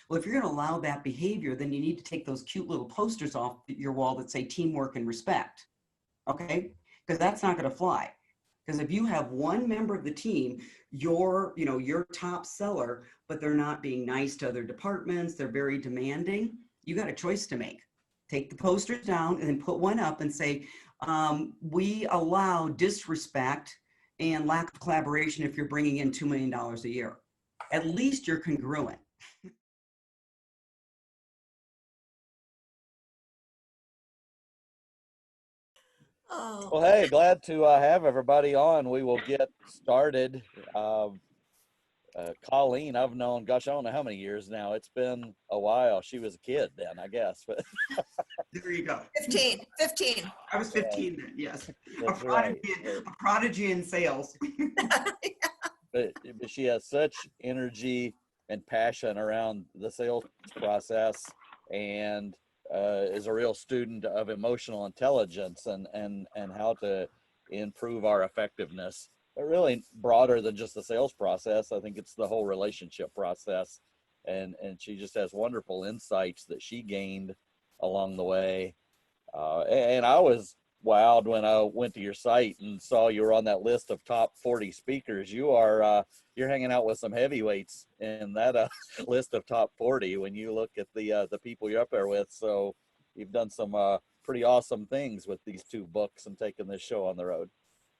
Well, if you're going to allow that behavior, then you need to take those cute little posters off your wall that say teamwork and respect. Okay? Because that's not going to fly. Because if you have one member of the team, your top seller, but they're not being nice to other departments, they're very demanding, you got a choice to make. Take the posters down and then put one up and say, we allow disrespect and lack of collaboration if you're bringing in $2 million a year. At least you're congruent. Oh. Well, hey, glad to have everybody on. We will get started. Colleen, I've known, gosh, I don't know how many years now. It's been a while. She was a kid then, I guess. But there you go. 15. I was 15 then, yes. That's a prodigy in sales. but she has such energy and passion around the sales process, and is a real student of emotional intelligence and how to improve our effectiveness. But really broader than just the sales process. I think it's the whole relationship process. And she just has wonderful insights that she gained along the way. And I was wowed when I went to your site and saw you were on that list of top 40 speakers. You're hanging out with some heavyweights in that list of top 40 when you look at the people you're up there with. So you've done some pretty awesome things with these 2 books and taking this show on the road.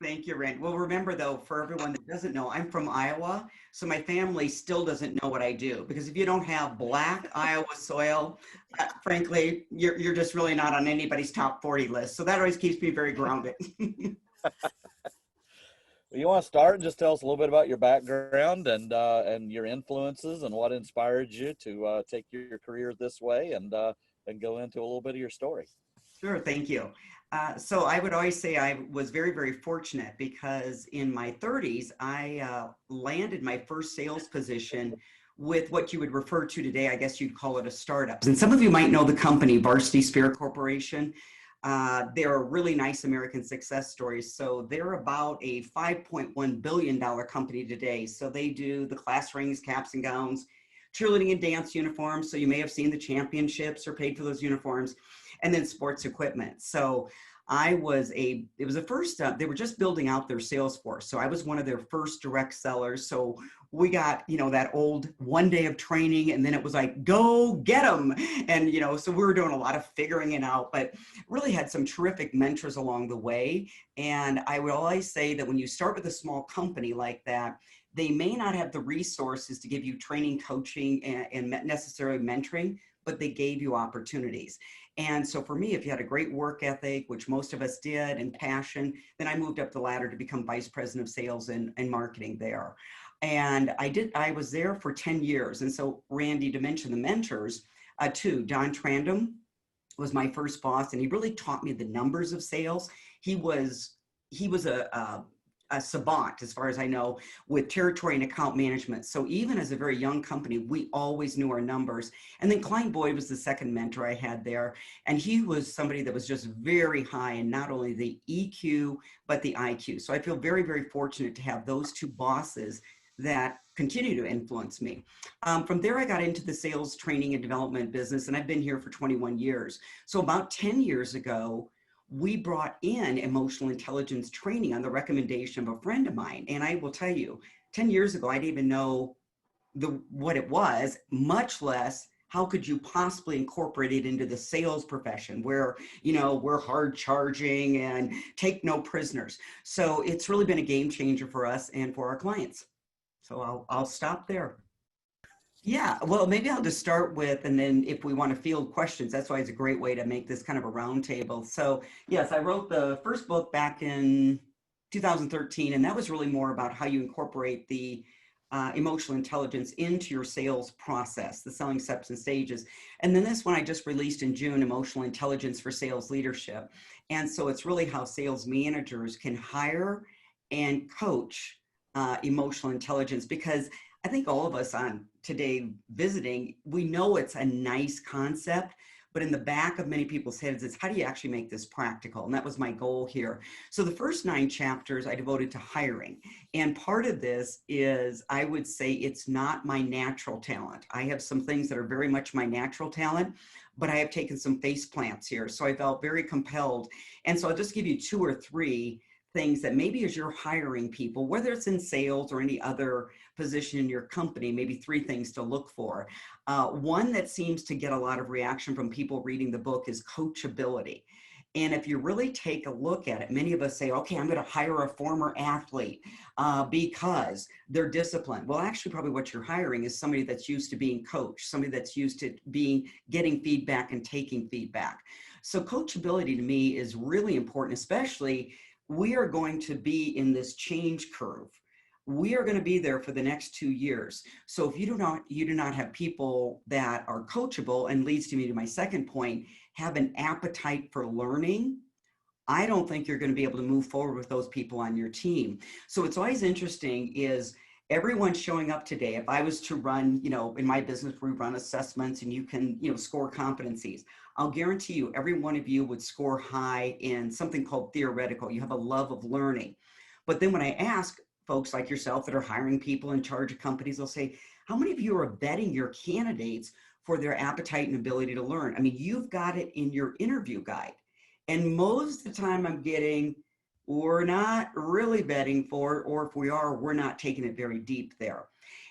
Thank you, Rand. Well, remember though, for everyone that doesn't know, I'm from Iowa, so my family still doesn't know what I do, because if you don't have black Iowa soil, frankly, you're just really not on anybody's top 40 list. So that always keeps me very grounded. You want to start and just tell us a little bit about your background and your influences and what inspired you to take your career this way, and go into a little bit of your story. Sure, thank you. So I would always say I was very, very fortunate, because in my 30s, I landed my first sales position with what you would refer to today, I guess you'd call it a startup. And some of you might know the company, Varsity Spirit Corporation. They're a really nice American success stories. So they're about a $5.1 billion company today. So they do the class rings, caps and gowns, cheerleading and dance uniforms. So you may have seen the championships or paid for those uniforms, and then sports equipment. So it was the first, they were just building out their sales force. So I was one of their first direct sellers. So we got, that old one day of training, and then it was like, go get them. And, so we were doing a lot of figuring it out, but really had some terrific mentors along the way. And I would always say that when you start with a small company like that, they may not have the resources to give you training, coaching, and necessarily mentoring, but they gave you opportunities. And so for me, if you had a great work ethic, which most of us did, and passion, then I moved up the ladder to become vice president of sales and marketing there. And I was there for 10 years. And so Randy, to mention the mentors too, Don Trandom was my first boss, and he really taught me the numbers of sales. He was a savant, as far as I know, with territory and account management. So even as a very young company, we always knew our numbers. And then Klein Boyd was the second mentor I had there. And he was somebody that was just very high in not only the EQ, but the IQ. So I feel very, very fortunate to have those 2 bosses that continue to influence me. From there, I got into the sales training and development business, and I've been here for 21 years. So about 10 years ago, we brought in emotional intelligence training on the recommendation of a friend of mine. And I will tell you, 10 years ago, I didn't even know what it was, much less how could you possibly incorporate it into the sales profession where, we're hard charging and take no prisoners. So it's really been a game changer for us and for our clients. So I'll stop there. Yeah, well, maybe I'll just start with, and then if we want to field questions, that's why it's a great way to make this kind of a roundtable. So yes, I wrote the first book back in 2013, and that was really more about how you incorporate the emotional intelligence into your sales process, the selling steps and stages. And then this one I just released in June, Emotional Intelligence for Sales Leadership. And so it's really how sales managers can hire and coach emotional intelligence, because I think all of us on today visiting, we know it's a nice concept, but in the back of many people's heads, it's how do you actually make this practical? And that was my goal here. So the first 9 chapters I devoted to hiring. And part of this is, I would say, it's not my natural talent. I have some things that are very much my natural talent, but I have taken some face plants here. So I felt very compelled. And so I'll just give you 2 or 3 things that maybe as you're hiring people, whether it's in sales or any other position in your company, maybe 3 things to look for. One that seems to get a lot of reaction from people reading the book is coachability. And if you really take a look at it, many of us say, okay, I'm going to hire a former athlete because they're disciplined. Well, actually, probably what you're hiring is somebody that's used to being coached, somebody that's used to getting feedback and taking feedback. So coachability to me is really important, especially we are going to be in this change curve. We are going to be there for the next 2 years. So if you do not have people that are coachable, and leads to me to my second point, have an appetite for learning, I don't think you're going to be able to move forward with those people on your team. So what's always interesting is everyone showing up today. If I was to run, in my business, we run assessments and you can, score competencies. I'll guarantee you, every one of you would score high in something called theoretical. You have a love of learning. But then when I ask folks like yourself that are hiring people in charge of companies, they'll say, how many of you are vetting your candidates for their appetite and ability to learn? I mean, you've got it in your interview guide. And most of the time I'm getting, we're not really vetting for it, or if we are, we're not taking it very deep there.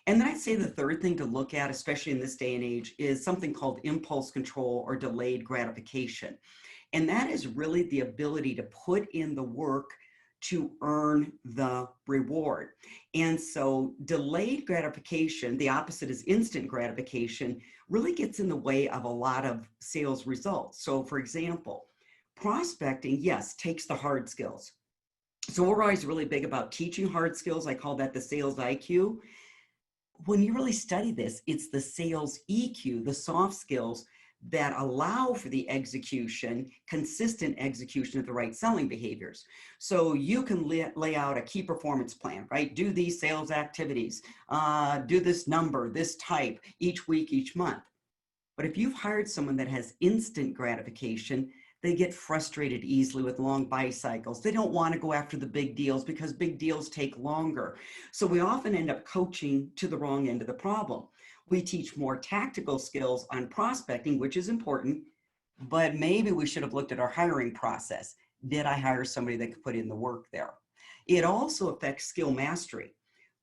And then I'd say the third thing to look at, especially in this day and age, is something called impulse control or delayed gratification. And that is really the ability to put in the work to earn the reward. And so delayed gratification, the opposite is instant gratification, really gets in the way of a lot of sales results. So for example, prospecting, yes, takes the hard skills. So we're always really big about teaching hard skills. I call that the sales IQ. When you really study this, it's the sales EQ, the soft skills that allow for the execution, consistent execution of the right selling behaviors. So you can lay out a key performance plan, right? Do these sales activities, do this number, this type, each week, each month. But if you've hired someone that has instant gratification, they get frustrated easily with long buy cycles. They don't want to go after the big deals because big deals take longer. So we often end up coaching to the wrong end of the problem. We teach more tactical skills on prospecting, which is important, but maybe we should have looked at our hiring process. Did I hire somebody that could put in the work there? It also affects skill mastery.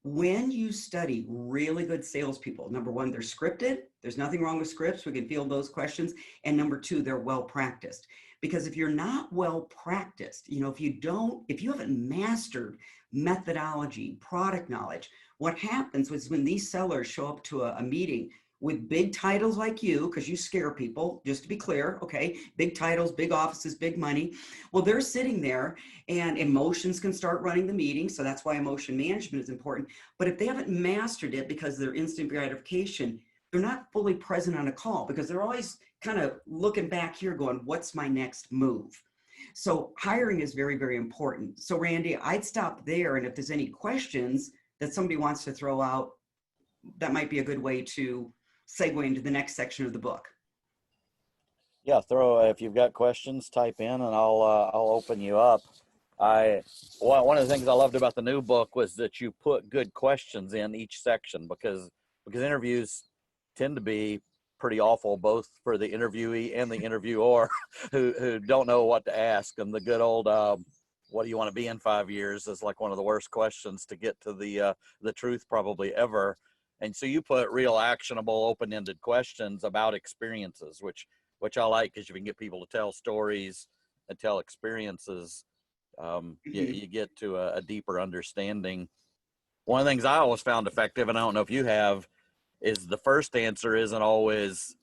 When you study really good salespeople, number one, they're scripted. There's nothing wrong with scripts. We can field those questions. And number two, they're well practiced. Because if you're not well practiced, if you haven't mastered methodology, product knowledge, what happens is when these sellers show up to a meeting with big titles like you, because you scare people, just to be clear, okay, big titles, big offices, big money. Well, they're sitting there and emotions can start running the meeting. So that's why emotion management is important. But if they haven't mastered it because they're instant gratification, they're not fully present on a call because they're always kind of looking back here going, what's my next move? So hiring is very, very important. So Randy, I'd stop there. And if there's any questions that somebody wants to throw out, that might be a good way to segue into the next section of the book. Yeah, if you've got questions, type in and I'll open you up. One of the things I loved about the new book was that you put good questions in each section because interviews tend to be pretty awful, both for the interviewee and the interviewer who don't know what to ask. And the good old, what do you want to be in 5 years is like one of the worst questions to get to the truth probably ever. And so you put real actionable, open-ended questions about experiences, which I like because you can get people to tell stories and tell experiences. You get to a deeper understanding. One of the things I always found effective, and I don't know if you have, is the first answer isn't always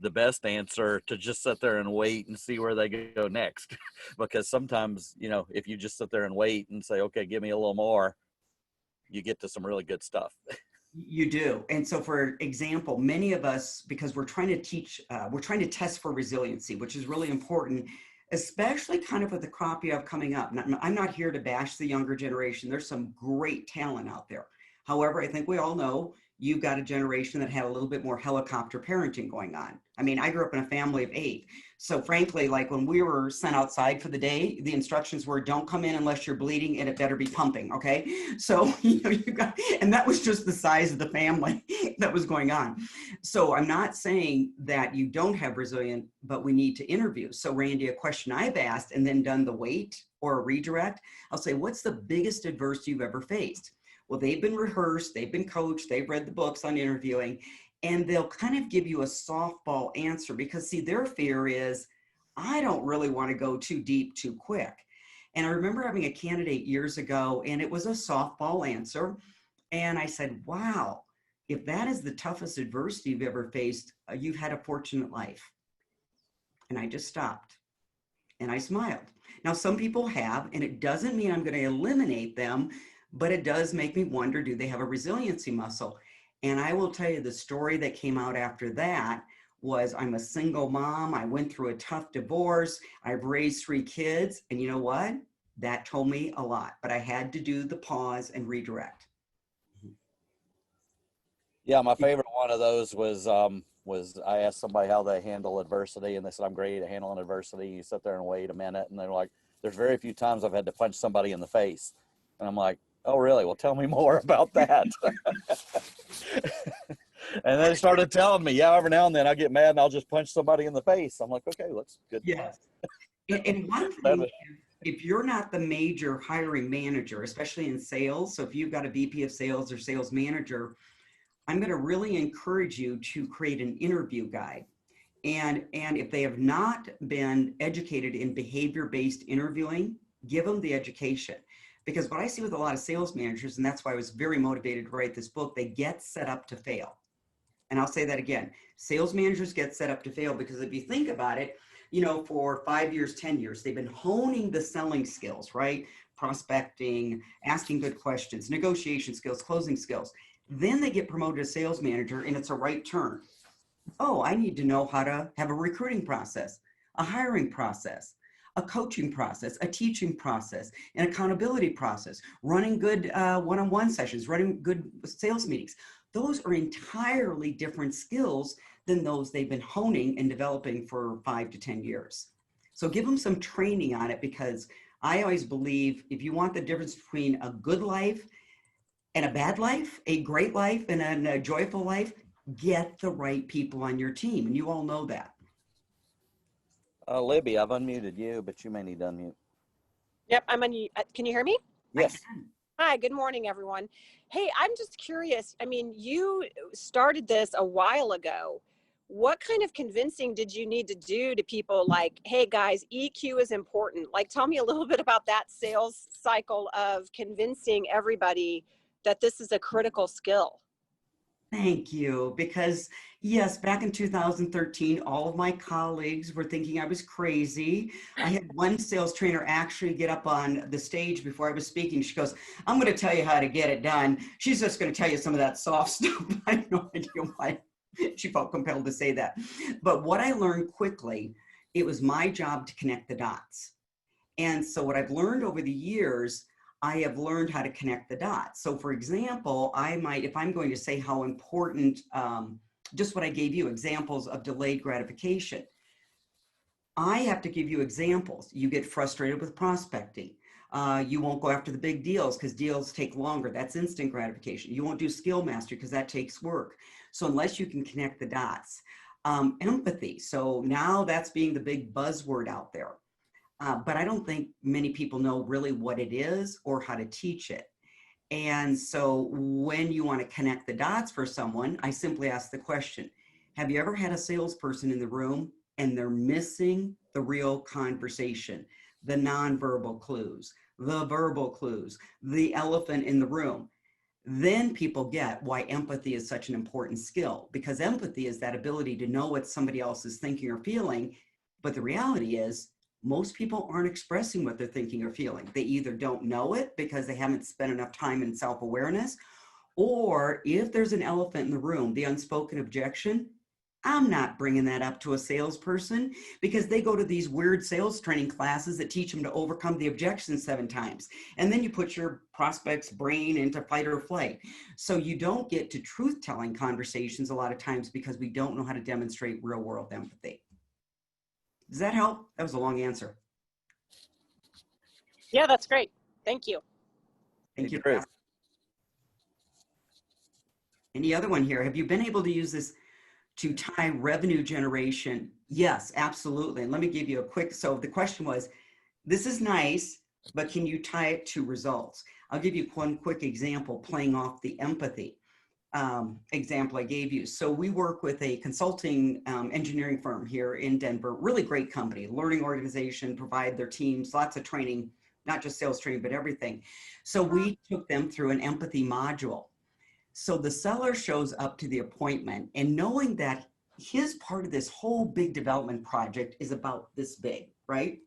the best answer, to just sit there and wait and see where they go next. Because sometimes, if you just sit there and wait and say, okay, give me a little more, you get to some really good stuff. You do. And so for example, many of us, because we're trying to test for resiliency, which is really important, especially kind of with the crop you have coming up. I'm not here to bash the younger generation. There's some great talent out there. However, I think we all know you've got a generation that had a little bit more helicopter parenting going on. I mean, I grew up in a family of 8. So frankly, like when we were sent outside for the day, the instructions were don't come in unless you're bleeding and it better be pumping. Okay. So, you got, and that was just the size of the family that was going on. So I'm not saying that you don't have resilient, but we need to interview. So Randy, a question I've asked and then done the wait or a redirect, I'll say, what's the biggest adversity you've ever faced? Well, they've been rehearsed, they've been coached, they've read the books on interviewing, and they'll kind of give you a softball answer because see, their fear is, I don't really want to go too deep too quick. And I remember having a candidate years ago and it was a softball answer. And I said, wow, if that is the toughest adversity you've ever faced, you've had a fortunate life. And I just stopped and I smiled. Now, some people have, and it doesn't mean I'm going to eliminate them, but it does make me wonder, do they have a resiliency muscle? And I will tell you the story that came out after that was I'm a single mom. I went through a tough divorce. I've raised 3 kids. And you know what? That told me a lot, but I had to do the pause and redirect. Yeah, my favorite one of those was I asked somebody how they handle adversity, and they said, I'm great at handling adversity. You sit there and wait a minute, and they're like, there's very few times I've had to punch somebody in the face. And I'm like, oh, really? Well, tell me more about that. And they started telling me, yeah, every now and then I get mad and I'll just punch somebody in the face. I'm like, okay, that's good. Yes. And one thing, if you're not the major hiring manager, especially in sales, so if you've got a VP of sales or sales manager, I'm going to really encourage you to create an interview guide. And if they have not been educated in behavior-based interviewing, give them the education. Because what I see with a lot of sales managers, and that's why I was very motivated to write this book, they get set up to fail. And I'll say that again, sales managers get set up to fail because if you think about it, for 5 years, 10 years, they've been honing the selling skills, right? Prospecting, asking good questions, negotiation skills, closing skills. Then they get promoted to sales manager and it's a right turn. Oh, I need to know how to have a recruiting process, a hiring process, a coaching process, a teaching process, an accountability process, running good one-on-one sessions, running good sales meetings. Those are entirely different skills than those they've been honing and developing for 5 to 10 years. So give them some training on it because I always believe if you want the difference between a good life and a bad life, a great life and a joyful life, get the right people on your team. And you all know that. Libby, I've unmuted you, but you may need to unmute. Yep, I'm on. Can you hear me? Yes. Hi, good morning, everyone. Hey, I'm just curious. I mean, you started this a while ago. What kind of convincing did you need to do to people like, hey guys, EQ is important? Like, tell me a little bit about that sales cycle of convincing everybody that this is a critical skill. Thank you. Because yes, back in 2013, all of my colleagues were thinking I was crazy. I had one sales trainer actually get up on the stage before I was speaking. She goes, I'm going to tell you how to get it done. She's just going to tell you some of that soft stuff. I have no idea why she felt compelled to say that. But what I learned quickly, it was my job to connect the dots. And so what I've learned over the years, I have learned how to connect the dots. So for example, I might, if I'm going to say how important, just what I gave you, examples of delayed gratification, I have to give you examples. You get frustrated with prospecting. You won't go after the big deals because deals take longer. That's instant gratification. You won't do skill mastery because that takes work. So unless you can connect the dots, empathy. So now that's being the big buzzword out there. But I don't think many people know really what it is or how to teach it. And so when you want to connect the dots for someone, I simply ask the question, have you ever had a salesperson in the room and they're missing the real conversation, the nonverbal clues, the verbal clues, the elephant in the room? Then people get why empathy is such an important skill, because empathy is that ability to know what somebody else is thinking or feeling. But the reality is, most people aren't expressing what they're thinking or feeling. They either don't know it because they haven't spent enough time in self-awareness, or if there's an elephant in the room, the unspoken objection, I'm not bringing that up to a salesperson because they go to these weird sales training classes that teach them to overcome the objections 7 times. And then you put your prospect's brain into fight or flight. So you don't get to truth telling conversations a lot of times because we don't know how to demonstrate real world empathy. Does that help? That was a long answer. Yeah, that's great. Thank you. Thank you. Great. Any other one here? Have you been able to use this to tie revenue generation? Yes, absolutely. And let me give you a quick, so the question was, this is nice, but can you tie it to results? I'll give you one quick example playing off the empathy example I gave you. So we work with a consulting engineering firm here in Denver, really great company, learning organization, provide their teams, lots of training, not just sales training, but everything. So we took them through an empathy module. So the seller shows up to the appointment and knowing that his part of this whole big development project is about this big, right?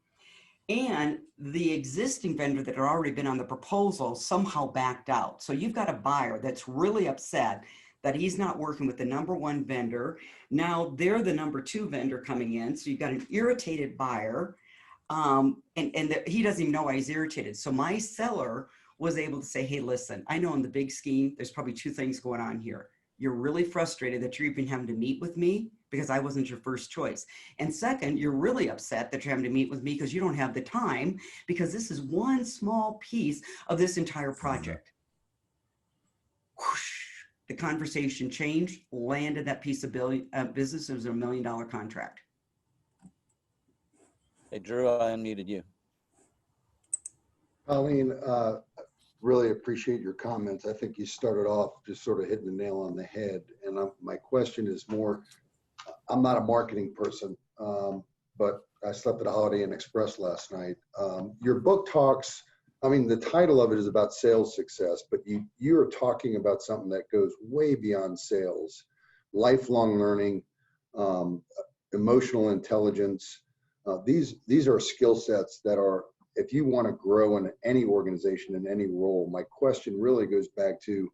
And the existing vendor that had already been on the proposal somehow backed out. So you've got a buyer that's really upset that he's not working with the #1 vendor. Now they're the #2 vendor coming in. So you've got an irritated buyer. He doesn't even know why he's irritated. So my seller was able to say, hey, listen, I know in the big scheme, there's probably 2 things going on here. You're really frustrated that you're even having to meet with me because I wasn't your first choice. And second, you're really upset that you're having to meet with me because you don't have the time because this is one small piece of this entire project. Whoosh, the conversation changed, landed that piece of business. It was a $1 million contract. Hey, Drew, I unmuted you. Colleen, really appreciate your comments. I think you started off just sort of hitting the nail on the head. And my question is more, I'm not a marketing person, but I slept at a Holiday Inn Express last night. Your book talks, I mean, the title of it is about sales success, but you're talking about something that goes way beyond sales, lifelong learning, emotional intelligence. These are skill sets that are, if you want to grow in any organization, in any role, my question really goes back to,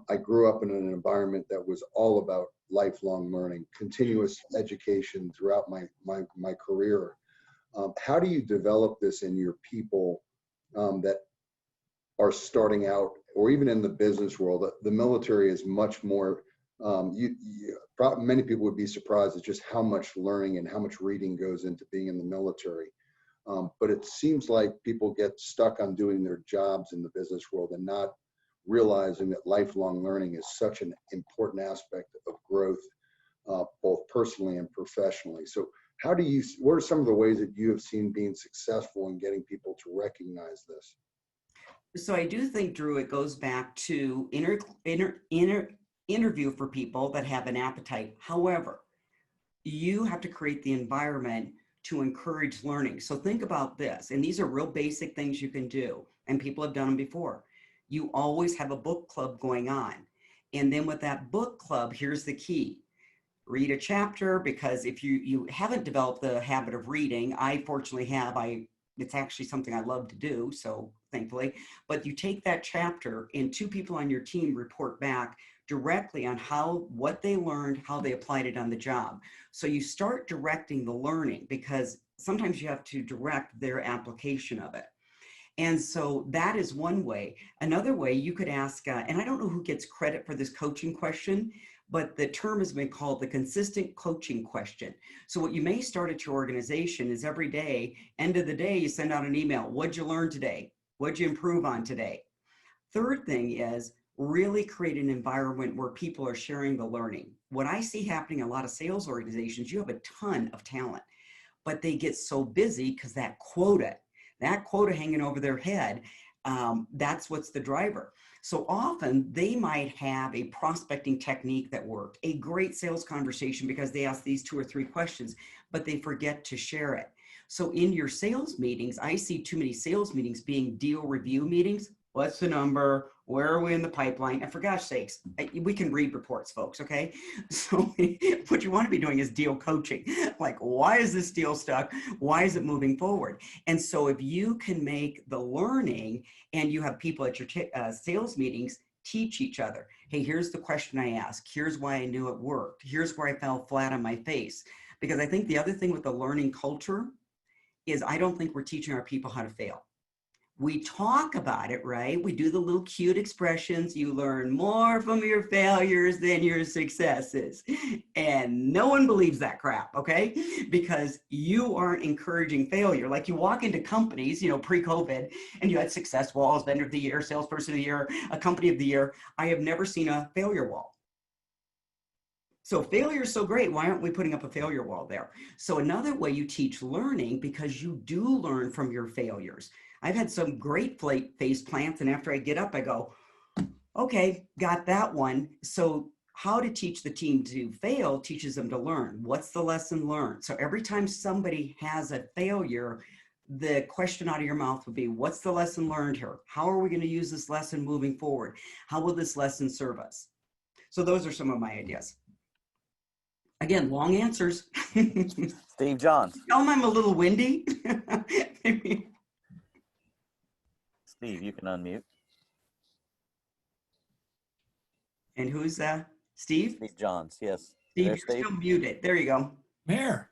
I grew up in an environment that was all about lifelong learning, continuous education throughout my career. How do you develop this in your people that are starting out, or even in the business world? The military is much more, many people would be surprised at just how much learning and how much reading goes into being in the military. But it seems like people get stuck on doing their jobs in the business world and not realizing that lifelong learning is such an important aspect of growth, both personally and professionally. So what are some of the ways that you have seen being successful in getting people to recognize this? So I do think, Drew, it goes back to interview for people that have an appetite. However, you have to create the environment to encourage learning. So think about this, and these are real basic things you can do, and people have done them before. You always have a book club going on. And then with that book club, here's the key. Read a chapter, because if you haven't developed the habit of reading, I fortunately have, it's actually something I love to do, so thankfully, but you take that chapter and 2 people on your team report back directly on what they learned, how they applied it on the job. So you start directing the learning, because sometimes you have to direct their application of it. And so that is one way. Another way you could ask, and I don't know who gets credit for this coaching question, but the term has been called the consistent coaching question. So what you may start at your organization is every day, end of the day, you send out an email. What'd you learn today? What'd you improve on today? Third thing is really create an environment where people are sharing the learning. What I see happening in a lot of sales organizations, you have a ton of talent, but they get so busy because that quota hanging over their head, that's what's the driver. So often they might have a prospecting technique that worked, a great sales conversation because they ask these 2 or 3 questions, but they forget to share it. So in your sales meetings, I see too many sales meetings being deal review meetings. What's the number? Where are we in the pipeline? And for gosh sakes, we can read reports, folks, okay? So what you want to be doing is deal coaching. Like, why is this deal stuck? Why is it moving forward? And so if you can make the learning, and you have people at your sales meetings teach each other. Hey, hey, here's the question I asked. Here's why I knew it worked. Here's where I fell flat on my face. Because I think the other thing with the learning culture is I don't think we're teaching our people how to fail. We talk about it, right? We do the little cute expressions. You learn more from your failures than your successes. And no one believes that crap, okay? Because you aren't encouraging failure. Like you walk into companies, you know, pre-COVID, and you had success walls, vendor of the year, salesperson of the year, a company of the year. I have never seen a failure wall. So failure is so great. Why aren't we putting up a failure wall there? So another way you teach learning, because you do learn from your failures. I've had some great face plants, and after I get up, I go, okay, got that one. So how to teach the team to fail teaches them to learn. What's the lesson learned? So every time somebody has a failure, the question out of your mouth would be, what's the lesson learned here? How are we going to use this lesson moving forward? How will this lesson serve us? So those are some of my ideas. Again, long answers. Steve Johns. Tell them I'm a little windy. Steve, you can unmute. And who's Steve? Steve Johns, yes. Steve, There, you're Steve. still muted. There you go. Mayor.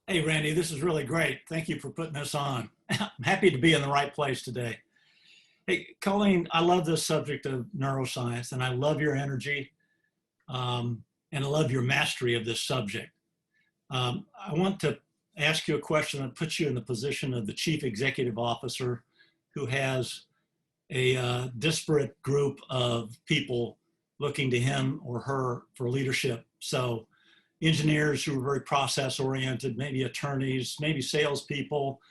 Hey, Randy, this is really great. Thank you for putting this on. I'm happy to be in the right place today. Hey, Colleen, I love this subject of neuroscience, and I love your energy, and I love your mastery of this subject. I want to ask you a question that puts you in the position of the chief executive officer who has a disparate group of people looking to him or her for leadership. So engineers who are very process oriented, maybe attorneys, maybe salespeople,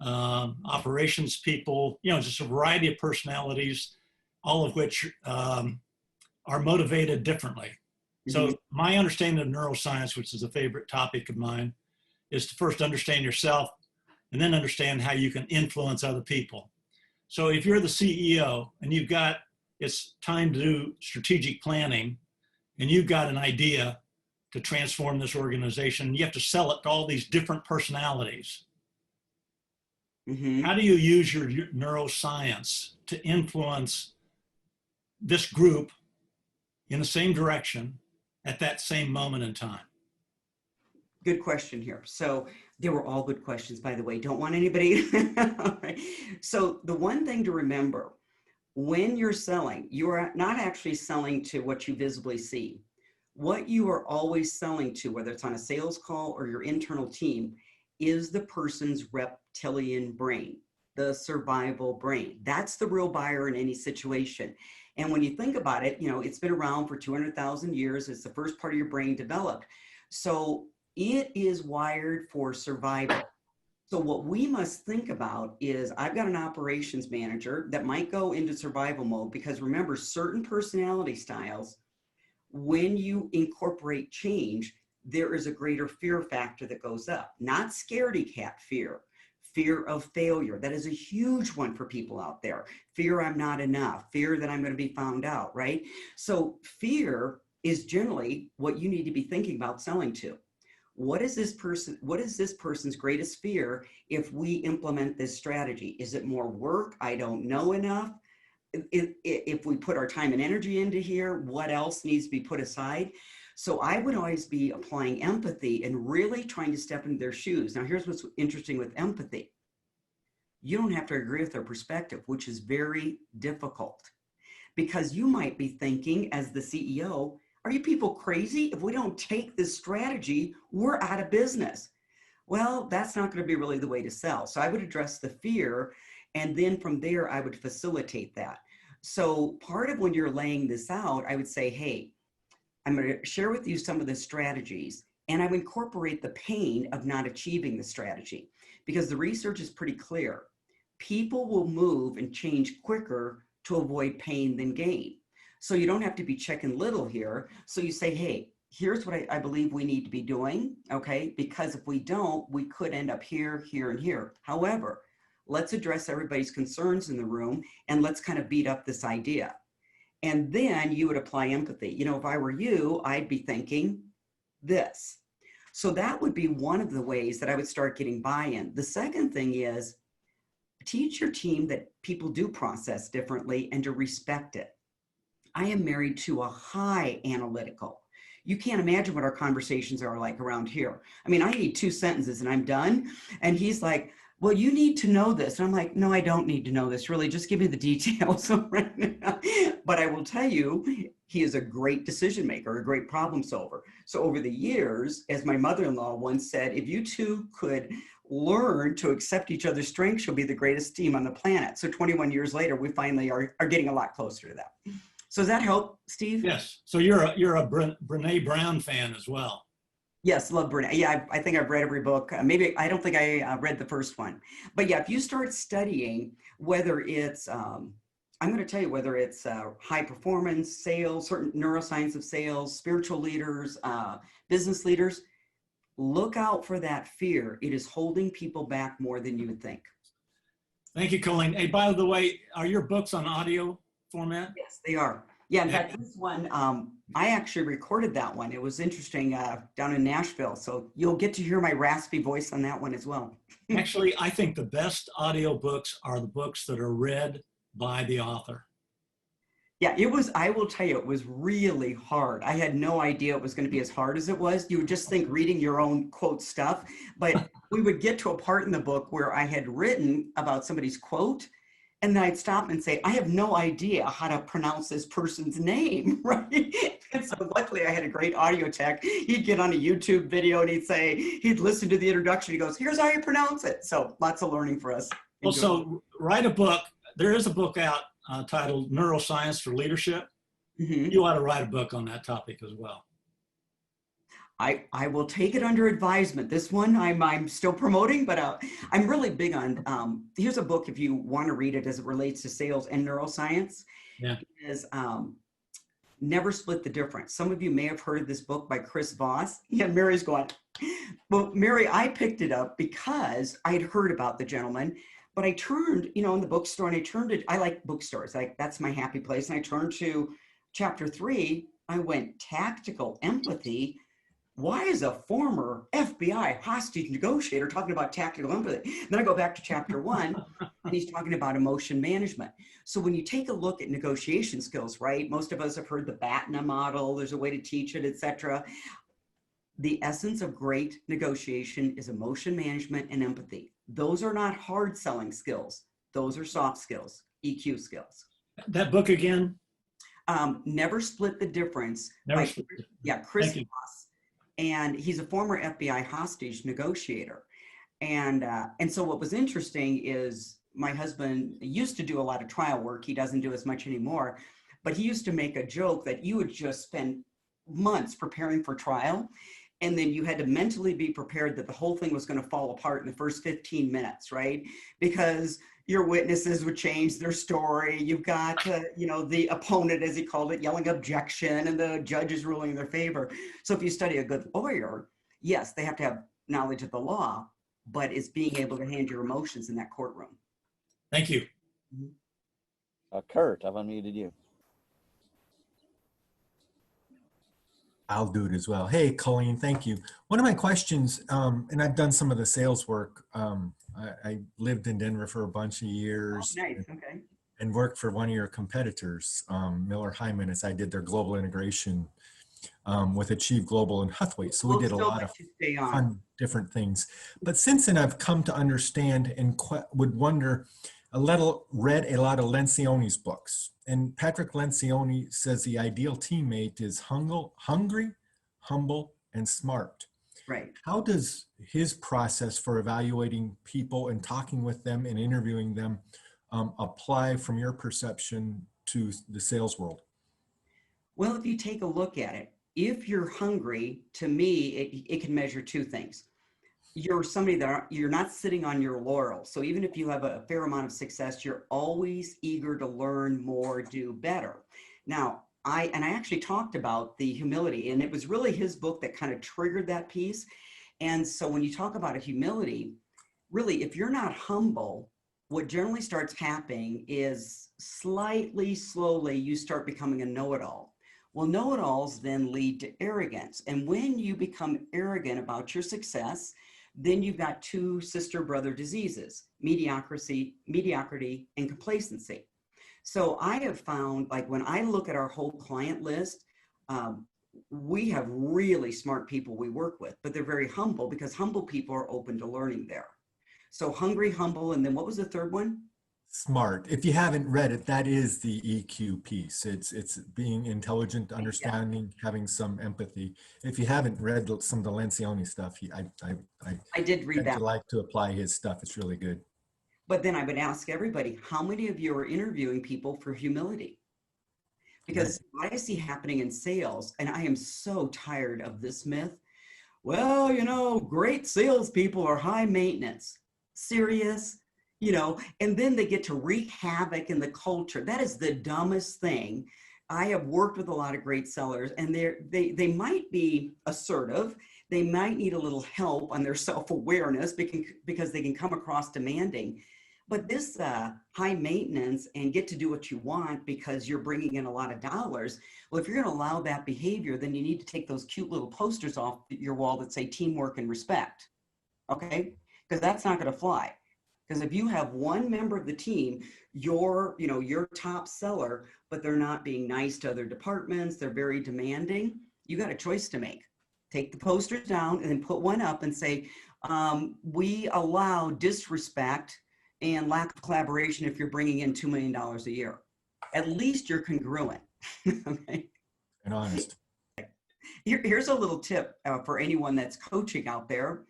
operations people, you know, just a variety of personalities, all of which are motivated differently. So my understanding of neuroscience, which is a favorite topic of mine, is to first understand yourself and then understand how you can influence other people. So if you're the CEO and you've got, it's time to do strategic planning and you've got an idea to transform this organization, you have to sell it to all these different personalities. How do you use your neuroscience to influence this group in the same direction at that same moment in time? Good question here. So they were all good questions, by the way. Don't want anybody. So the one thing to remember, when you're selling, you are not actually selling to what you visibly see. What you are always selling to, whether it's on a sales call or your internal team, is the person's reptilian brain, the survival brain. That's the real buyer in any situation. And when you think about it, you know, it's been around for 200,000 years. It's the first part of your brain developed. So it is wired for survival. So what we must think about is, I've got an operations manager that might go into survival mode, because remember, certain personality styles, when you incorporate change, there is a greater fear factor that goes up. Not scaredy cat fear, fear of failure. That is a huge one for people out there. Fear I'm not enough, fear that I'm going to be found out, right? So fear is generally what you need to be thinking about selling to. What is this person's greatest fear if we implement this strategy? Is it more work? I don't know enough. If we put our time and energy into here, what else needs to be put aside? So I would always be applying empathy and really trying to step into their shoes. Now, here's what's interesting with empathy. You don't have to agree with their perspective, which is very difficult, because you might be thinking as the CEO, are you people crazy? If we don't take this strategy, we're out of business. Well, that's not going to be really the way to sell. So I would address the fear, and then from there, I would facilitate that. So part of when you're laying this out, I would say, hey, I'm going to share with you some of the strategies, and I would incorporate the pain of not achieving the strategy, because the research is pretty clear. People will move and change quicker to avoid pain than gain. So you don't have to be Chicken Little here. So you say, hey, here's what I believe we need to be doing, okay? Because if we don't, we could end up here, here, and here. However, let's address everybody's concerns in the room, and let's kind of beat up this idea. And then you would apply empathy. You know, if I were you, I'd be thinking this. So that would be one of the ways that I would start getting buy-in. The second thing is, teach your team that people do process differently and to respect it. I am married to a high analytical. You can't imagine what our conversations are like around here. I mean, I need 2 sentences and I'm done. And he's like, well, you need to know this. And I'm like, no, I don't need to know this. Really, just give me the details. But I will tell you, he is a great decision maker, a great problem solver. So over the years, as my mother-in-law once said, if you two could learn to accept each other's strengths, you'll be the greatest team on the planet. So 21 years later, we finally are getting a lot closer to that. So does that help, Steve? Yes. So you're a Brene Brown fan as well. Yes, love Brene. Yeah, I think I've read every book. Maybe I don't think I read the first one. But yeah, if you start studying, whether it's, I'm going to tell you whether it's high performance, sales, certain neuroscience of sales, spiritual leaders, business leaders, look out for that fear. It is holding people back more than you would think. Thank you, Colleen. Hey, by the way, are your books on audio format? Yes, they are. Yeah, in fact, this one, I actually recorded that one. It was interesting down in Nashville. So you'll get to hear my raspy voice on that one as well. Actually, I think the best audio books are the books that are read by the author. Yeah, it was, I will tell you, it was really hard. I had no idea it was going to be as hard as it was. You would just think reading your own quote stuff, but we would get to a part in the book where I had written about somebody's quote, and then I'd stop and say, I have no idea how to pronounce this person's name, right? And so luckily I had a great audio tech. He'd get on a YouTube video and he'd listen to the introduction. He goes, here's how you pronounce it. So lots of learning for us. Well, so write a book. There is a book out titled Neuroscience for Leadership. Mm-hmm. You ought to write a book on that topic as well. I will take it under advisement. This one I'm still promoting, but I'm really big on, here's a book if you want to read it as it relates to sales and neuroscience. Yeah. Is Never Split the Difference. Some of you may have heard of this book by Chris Voss. Yeah, Mary's going, well, Mary, I picked it up because I'd heard about the gentleman, but I turned, in the bookstore and I like bookstores. That's my happy place. And I turned to chapter 3. I went tactical empathy. Why is a former FBI hostage negotiator talking about tactical empathy? And then I go back to chapter 1 and he's talking about emotion management. So when you take a look at negotiation skills, right? Most of us have heard the BATNA model. There's a way to teach it, etc. The essence of great negotiation is emotion management and empathy. Those are not hard selling skills. Those are soft skills, EQ skills. That book again? Never Split the Difference. Chris Voss. And he's a former FBI hostage negotiator. And so what was interesting is my husband used to do a lot of trial work. He doesn't do as much anymore, but he used to make a joke that you would just spend months preparing for trial. And then you had to mentally be prepared that the whole thing was going to fall apart in the first 15 minutes, right? Because your witnesses would change their story. You've got, the opponent, as he called it, yelling objection, and the judge is ruling in their favor. So if you study a good lawyer, yes, they have to have knowledge of the law, but it's being able to handle your emotions in that courtroom. Thank you. Kurt, I've unmuted you. I'll do it as well. Hey, Colleen, thank you. One of my questions, and I've done some of the sales work. I lived in Denver for a bunch of years. Oh, nice. Okay. And worked for one of your competitors, Miller Hyman, as I did their global integration with Achieve Global and Huthwaite. So we did a lot of fun different things. But since then, I've come to understand and would wonder, read a lot of Lencioni's books. And Patrick Lencioni says the ideal teammate is hungry, humble, and smart. Right. How does his process for evaluating people and talking with them and interviewing them apply from your perception to the sales world? Well, if you take a look at it, if you're hungry, to me, it can measure 2 things. You're somebody that you're not sitting on your laurels. So even if you have a fair amount of success, you're always eager to learn more, do better. Now, I actually talked about the humility, and it was really his book that kind of triggered that piece. And so when you talk about a humility, really, if you're not humble, what generally starts happening is slowly, you start becoming a know-it-all. Well, know-it-alls then lead to arrogance. And when you become arrogant about your success, then you've got 2 sister brother diseases, mediocrity and complacency. So I have found, like, when I look at our whole client list, we have really smart people we work with, but they're very humble because humble people are open to learning there. So hungry, humble, and then what was the third one? Smart. If you haven't read it, that is the EQ piece. It's being intelligent, understanding, having some empathy. If you haven't read some of the Lencioni stuff, I did read that. I like to apply his stuff. It's really good. But then I would ask everybody, how many of you are interviewing people for humility? Because what I see happening in sales, and I am so tired of this myth, well, you know, great salespeople are high maintenance. Serious? You know, and then they get to wreak havoc in the culture. That is the dumbest thing. I have worked with a lot of great sellers, and they might be assertive. They might need a little help on their self-awareness because they can come across demanding. But this high maintenance and get to do what you want because you're bringing in a lot of dollars. Well, if you're going to allow that behavior, then you need to take those cute little posters off your wall that say teamwork and respect. Okay? Because that's not going to fly. Because if you have one member of the team, you're your top seller, but they're not being nice to other departments, they're very demanding, you got a choice to make. Take the posters down and then put one up and say, we allow disrespect and lack of collaboration if you're bringing in $2 million a year. At least you're congruent. Okay? And honest. Here's a little tip for anyone that's coaching out there,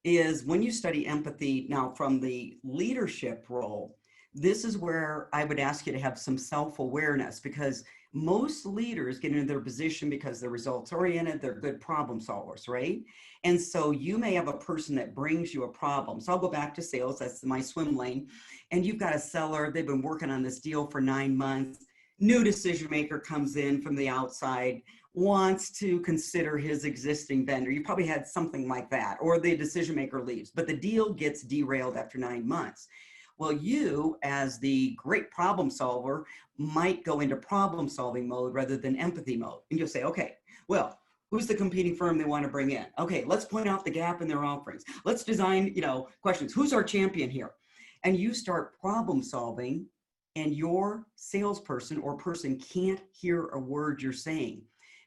is when you study empathy now from the leadership role, this is where I would ask you to have some self-awareness, because most leaders get into their position because they're results oriented, they're good problem solvers, right? And so you may have a person that brings you a problem. So I'll go back to sales, that's my swim lane. And you've got a seller, they've been working on this deal for 9 months. New decision maker comes in from the outside, wants to consider his existing vendor. You probably had something like that, or the decision maker leaves, but the deal gets derailed after 9 months. Well, you as the great problem solver might go into problem solving mode rather than empathy mode. And you'll say, okay, well, who's the competing firm they want to bring in? Okay, let's point out the gap in their offerings. Let's design, questions. Who's our champion here? And you start problem solving, and your salesperson or person can't hear a word you're saying,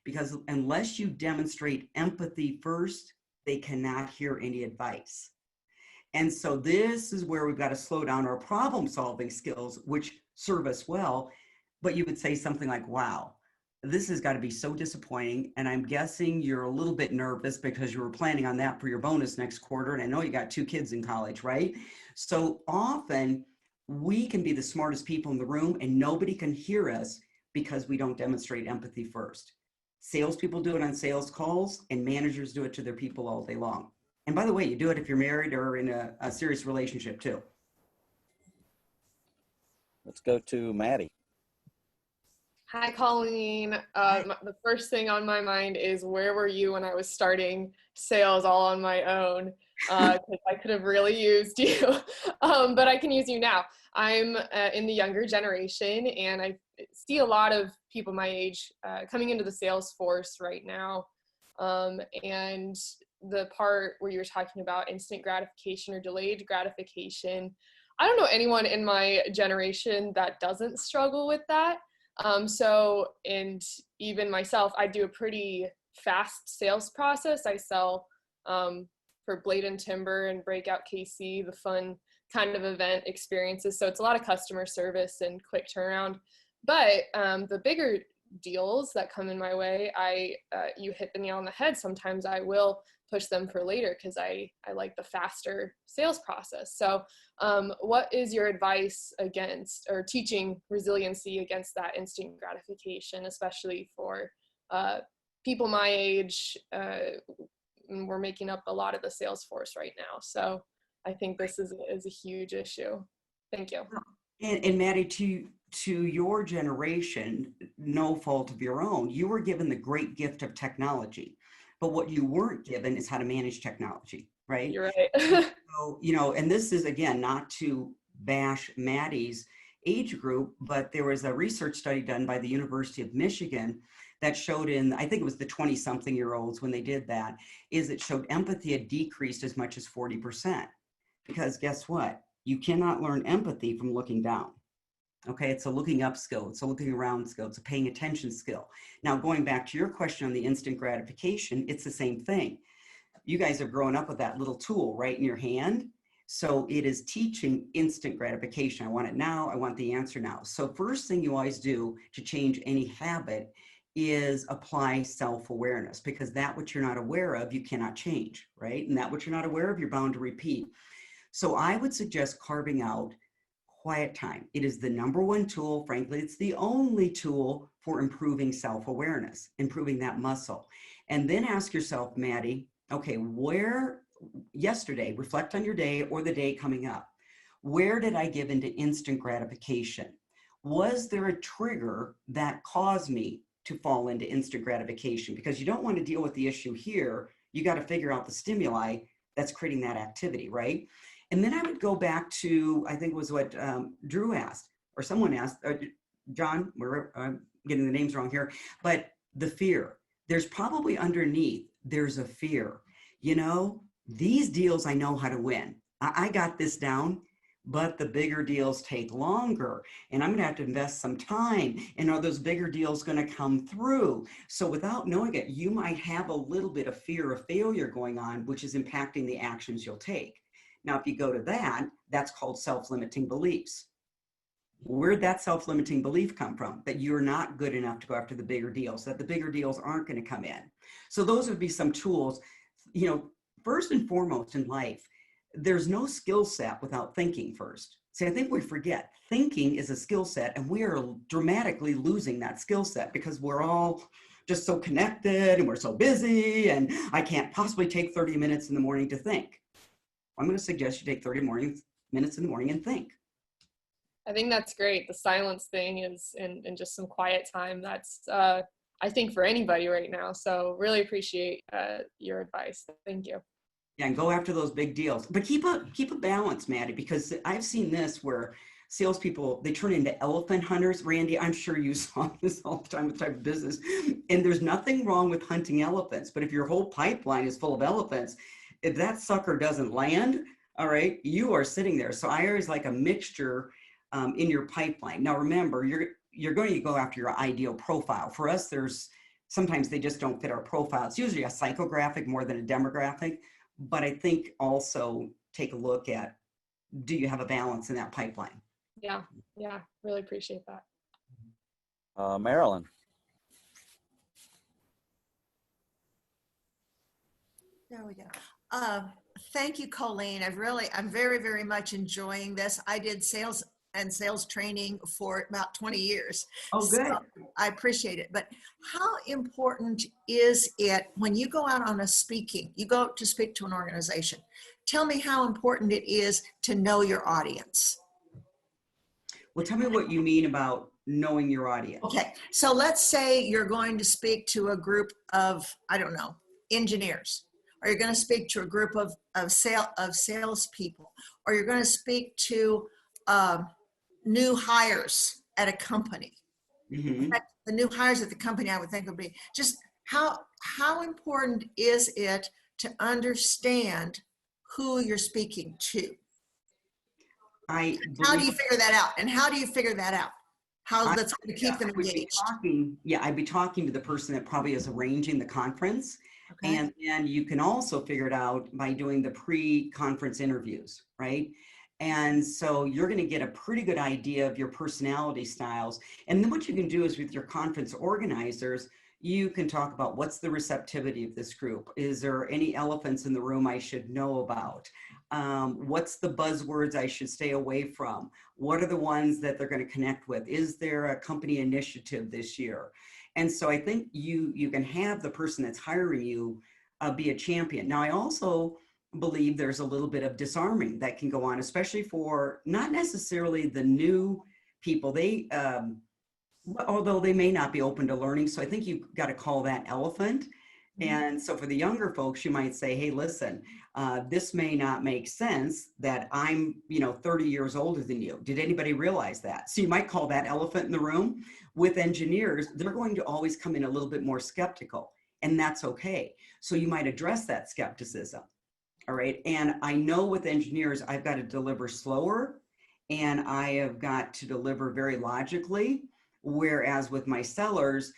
because unless you demonstrate empathy first, they cannot hear any advice. And so this is where we've got to slow down our problem solving skills, which serve us well. But you would say something like, wow, this has got to be so disappointing. And I'm guessing you're a little bit nervous because you were planning on that for your bonus next quarter. And I know you got 2 kids in college, right? So often we can be the smartest people in the room and nobody can hear us because we don't demonstrate empathy first. Salespeople do it on sales calls, and managers do it to their people all day long. And by the way, you do it if you're married or in a serious relationship too. Let's go to Maddie. Hi, Colleen. The first thing on my mind is, where were you when I was starting sales all on my own? Because I could have really used you, but I can use you now. I'm in the younger generation, and I see a lot of people my age coming into the sales force right now. And the part where you were talking about instant gratification or delayed gratification, I don't know anyone in my generation that doesn't struggle with that. And even myself, I do a pretty fast sales process. I sell for Blade and Timber and Breakout KC, the fun kind of event experiences. So it's a lot of customer service and quick turnaround. But the bigger deals that come in my way, you hit the nail on the head. Sometimes I will push them for later because I like the faster sales process. So what is your advice against, or teaching resiliency against that instant gratification, especially for people my age? We're making up a lot of the sales force right now. So I think this is a huge issue. Thank you. And Maddie, to your generation, no fault of your own, you were given the great gift of technology. But what you weren't given is how to manage technology, right? You're right. So, and this is, again, not to bash Maddie's age group, but there was a research study done by the University of Michigan that showed I think it was the 20-something-year-olds when they did that, is it showed empathy had decreased as much as 40%. Because guess what? You cannot learn empathy from looking down. Okay, it's a looking up skill, it's a looking around skill, it's a paying attention skill. Now, going back to your question on the instant gratification, it's the same thing. You guys have grown up with that little tool right in your hand. So it is teaching instant gratification. I want it now, I want the answer now. So first thing you always do to change any habit is apply self-awareness, because that which you're not aware of, you cannot change, right? And that which you're not aware of, you're bound to repeat. So I would suggest carving out quiet time. It is the number one tool. Frankly, it's the only tool for improving self-awareness, improving that muscle. And then ask yourself, Maddie, okay, where yesterday, reflect on your day or the day coming up. Where did I give into instant gratification? Was there a trigger that caused me to fall into instant gratification? Because you don't want to deal with the issue here. You got to figure out the stimuli that's creating that activity, right? And then I would go back to, I think it was what Drew asked, or someone asked, John, I'm getting the names wrong here, but the fear. There's probably underneath, there's a fear. You know, these deals I know how to win. I got this down, but the bigger deals take longer, and I'm gonna have to invest some time. And are those bigger deals gonna come through? So without knowing it, you might have a little bit of fear of failure going on, which is impacting the actions you'll take. Now, if you go to that, that's called self-limiting beliefs. Where'd that self-limiting belief come from? That you're not good enough to go after the bigger deals, that the bigger deals aren't going to come in. So those would be some tools. You know, first and foremost in life, there's no skill set without thinking first. See, I think we forget thinking is a skill set, and we are dramatically losing that skill set because we're all just so connected and we're so busy, and I can't possibly take 30 minutes in the morning to think. I'm going to suggest you take 30 minutes in the morning and think. I think that's great. The silence thing is, and just some quiet time. That's, I think, for anybody right now. So really appreciate your advice. Thank you. Yeah, and go after those big deals, but keep a balance, Maddie, because I've seen this where salespeople, they turn into elephant hunters. Randy, I'm sure you saw this all the time with type of business, and there's nothing wrong with hunting elephants, but if your whole pipeline is full of elephants, if that sucker doesn't land, all right, you are sitting there. So I always like a mixture in your pipeline. Now, remember, you're going to go after your ideal profile. For us, sometimes they just don't fit our profile. It's usually a psychographic more than a demographic, but I think also take a look at, do you have a balance in that pipeline? Yeah, really appreciate that. Marilyn. There we go. Thank you, Colleen. I'm very, very much enjoying this. I did sales training for about 20 years. Oh, good. So I appreciate it. But how important is it when you go out on you go to speak to an organization? Tell me how important it is to know your audience. Well, tell me what you mean about knowing your audience. Okay. So let's say you're going to speak to a group of, I don't know, engineers. Or you're going to speak to a group of salespeople, or you're going to speak to new hires at a company. Mm-hmm. The new hires at the company, I would think, would be just how important is it to understand who you're speaking to? How do you figure that out? And how do you figure that out? How that's going to keep them engaged? I'd be talking to the person that probably is arranging the conference. Okay. And then you can also figure it out by doing the pre-conference interviews, right? And so you're going to get a pretty good idea of your personality styles. And then what you can do is with your conference organizers, you can talk about what's the receptivity of this group. Is there any elephants in the room I should know about? What's the buzzwords I should stay away from? What are the ones that they're going to connect with? Is there a company initiative this year? And so I think you can have the person that's hiring you be a champion. Now, I also believe there's a little bit of disarming that can go on, especially for not necessarily the new people. They, although they may not be open to learning. So I think you've got to call that elephant. And so for the younger folks, you might say, hey, listen, this may not make sense that I'm, 30 years older than you. Did anybody realize that? So you might call that elephant in the room. With engineers, they're going to always come in a little bit more skeptical, and that's okay. So you might address that skepticism. All right. And I know with engineers, I've got to deliver slower and I have got to deliver very logically. Whereas with my sellers,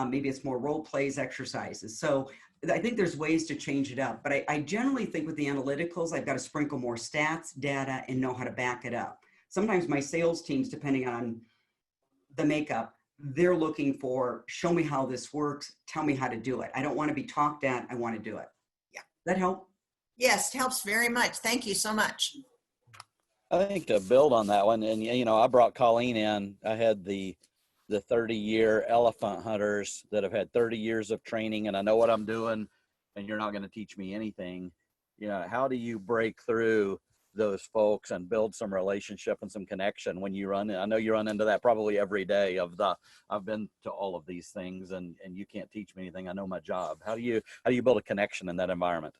maybe it's more role plays, exercises. So I think there's ways to change it up, but I generally think with the analyticals, I've got to sprinkle more stats, data, and know how to back it up. Sometimes my sales teams, depending on the makeup, they're looking for, show me how this works, tell me how to do it. I don't want to be talked at, I want to do it. Yeah. That help? Yes, helps very much. Thank you so much. I think to build on that one, and you know, I brought Colleen in. I had the 30-year elephant hunters that have had 30 years of training, and I know what I'm doing, and you're not going to teach me anything. You know, how do you break through those folks and build some relationship and some connection when you run? I know you run into that probably every day of the, I've been to all of these things and you can't teach me anything. I know my job. How do you build a connection in that environment?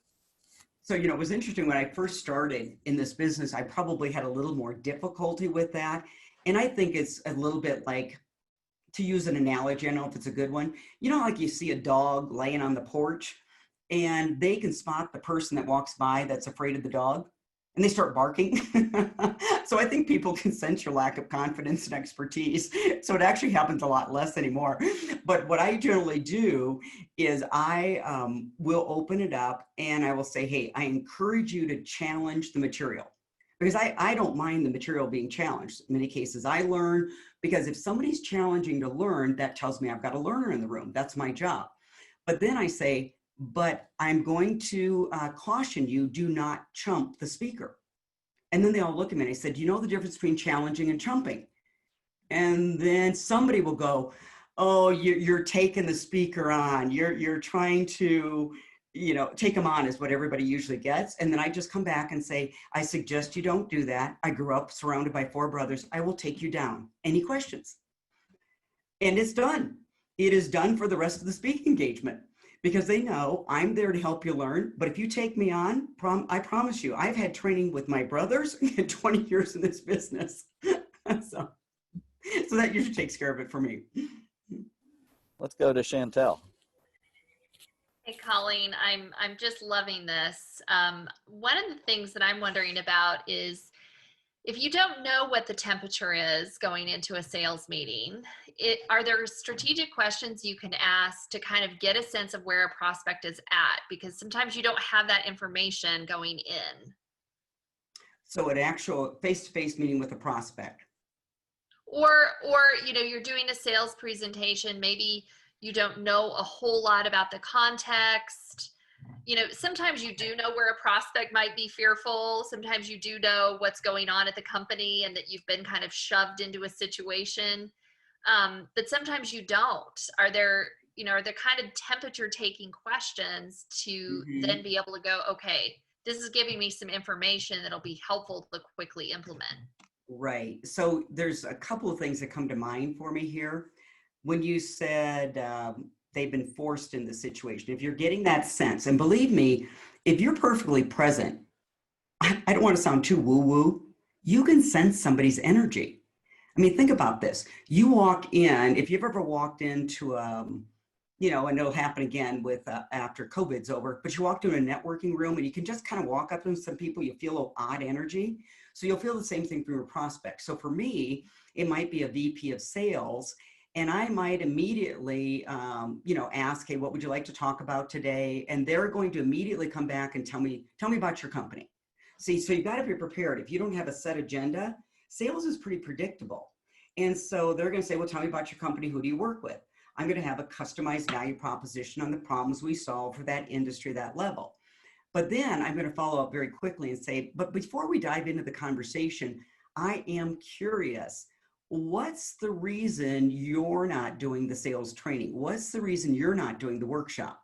So, you know, it was interesting when I first started in this business, I probably had a little more difficulty with that. And I think it's a little bit like, to use an analogy, I don't know if it's a good one, you know, like you see a dog laying on the porch and they can spot the person that walks by that's afraid of the dog and they start barking. So I think people can sense your lack of confidence and expertise. So it actually happens a lot less anymore. But what I generally do is I will open it up and I will say, hey, I encourage you to challenge the material. Because I don't mind the material being challenged. In many cases, I learn, because if somebody's challenging to learn, that tells me I've got a learner in the room. That's my job. But then I say, but I'm going to caution you, do not chump the speaker. And then they all look at me and I said, you know the difference between challenging and chumping? And then somebody will go, oh, you're taking the speaker on. You're trying to, you know, take them on is what everybody usually gets. And then I just come back and say, I suggest you don't do that. I grew up surrounded by 4 brothers. I will take you down. Any questions? And it's done. It is done for the rest of the speaking engagement because they know I'm there to help you learn. But if you take me on, I promise you, I've had training with my brothers and 20 years in this business. So that usually takes care of it for me. Let's go to Chantel. Hey, Colleen, I'm just loving this. One of the things that I'm wondering about is if you don't know what the temperature is going into a sales meeting, are there strategic questions you can ask to kind of get a sense of where a prospect is at? Because sometimes you don't have that information going in. So an actual face-to-face meeting with a prospect. Or, you know, you're doing a sales presentation, maybe you don't know a whole lot about the context. You know, sometimes you do know where a prospect might be fearful. Sometimes you do know what's going on at the company and that you've been kind of shoved into a situation. But sometimes you don't. Are there kind of temperature taking questions to then be able to go, okay, this is giving me some information that'll be helpful to quickly implement. Right. So there's a couple of things that come to mind for me here. When you said they've been forced in the situation, if you're getting that sense, and believe me, if you're perfectly present, I don't want to sound too woo-woo, you can sense somebody's energy. I mean, think about this. You walk in, if you've ever walked into, you know, and it'll happen again with after COVID's over, but you walk into a networking room and you can just kind of walk up to some people, you feel a little odd energy. So you'll feel the same thing from your prospect. So for me, it might be a VP of sales. And I might immediately, you know, ask, hey, what would you like to talk about today? And they're going to immediately come back and tell me about your company. See, so you got to be prepared. If you don't have a set agenda, sales is pretty predictable. And so they're going to say, well, tell me about your company. Who do you work with? I'm going to have a customized value proposition on the problems we solve for that industry, that level. But then I'm going to follow up very quickly and say, but before we dive into the conversation, I am curious. What's the reason you're not doing the sales training? What's the reason you're not doing the workshop?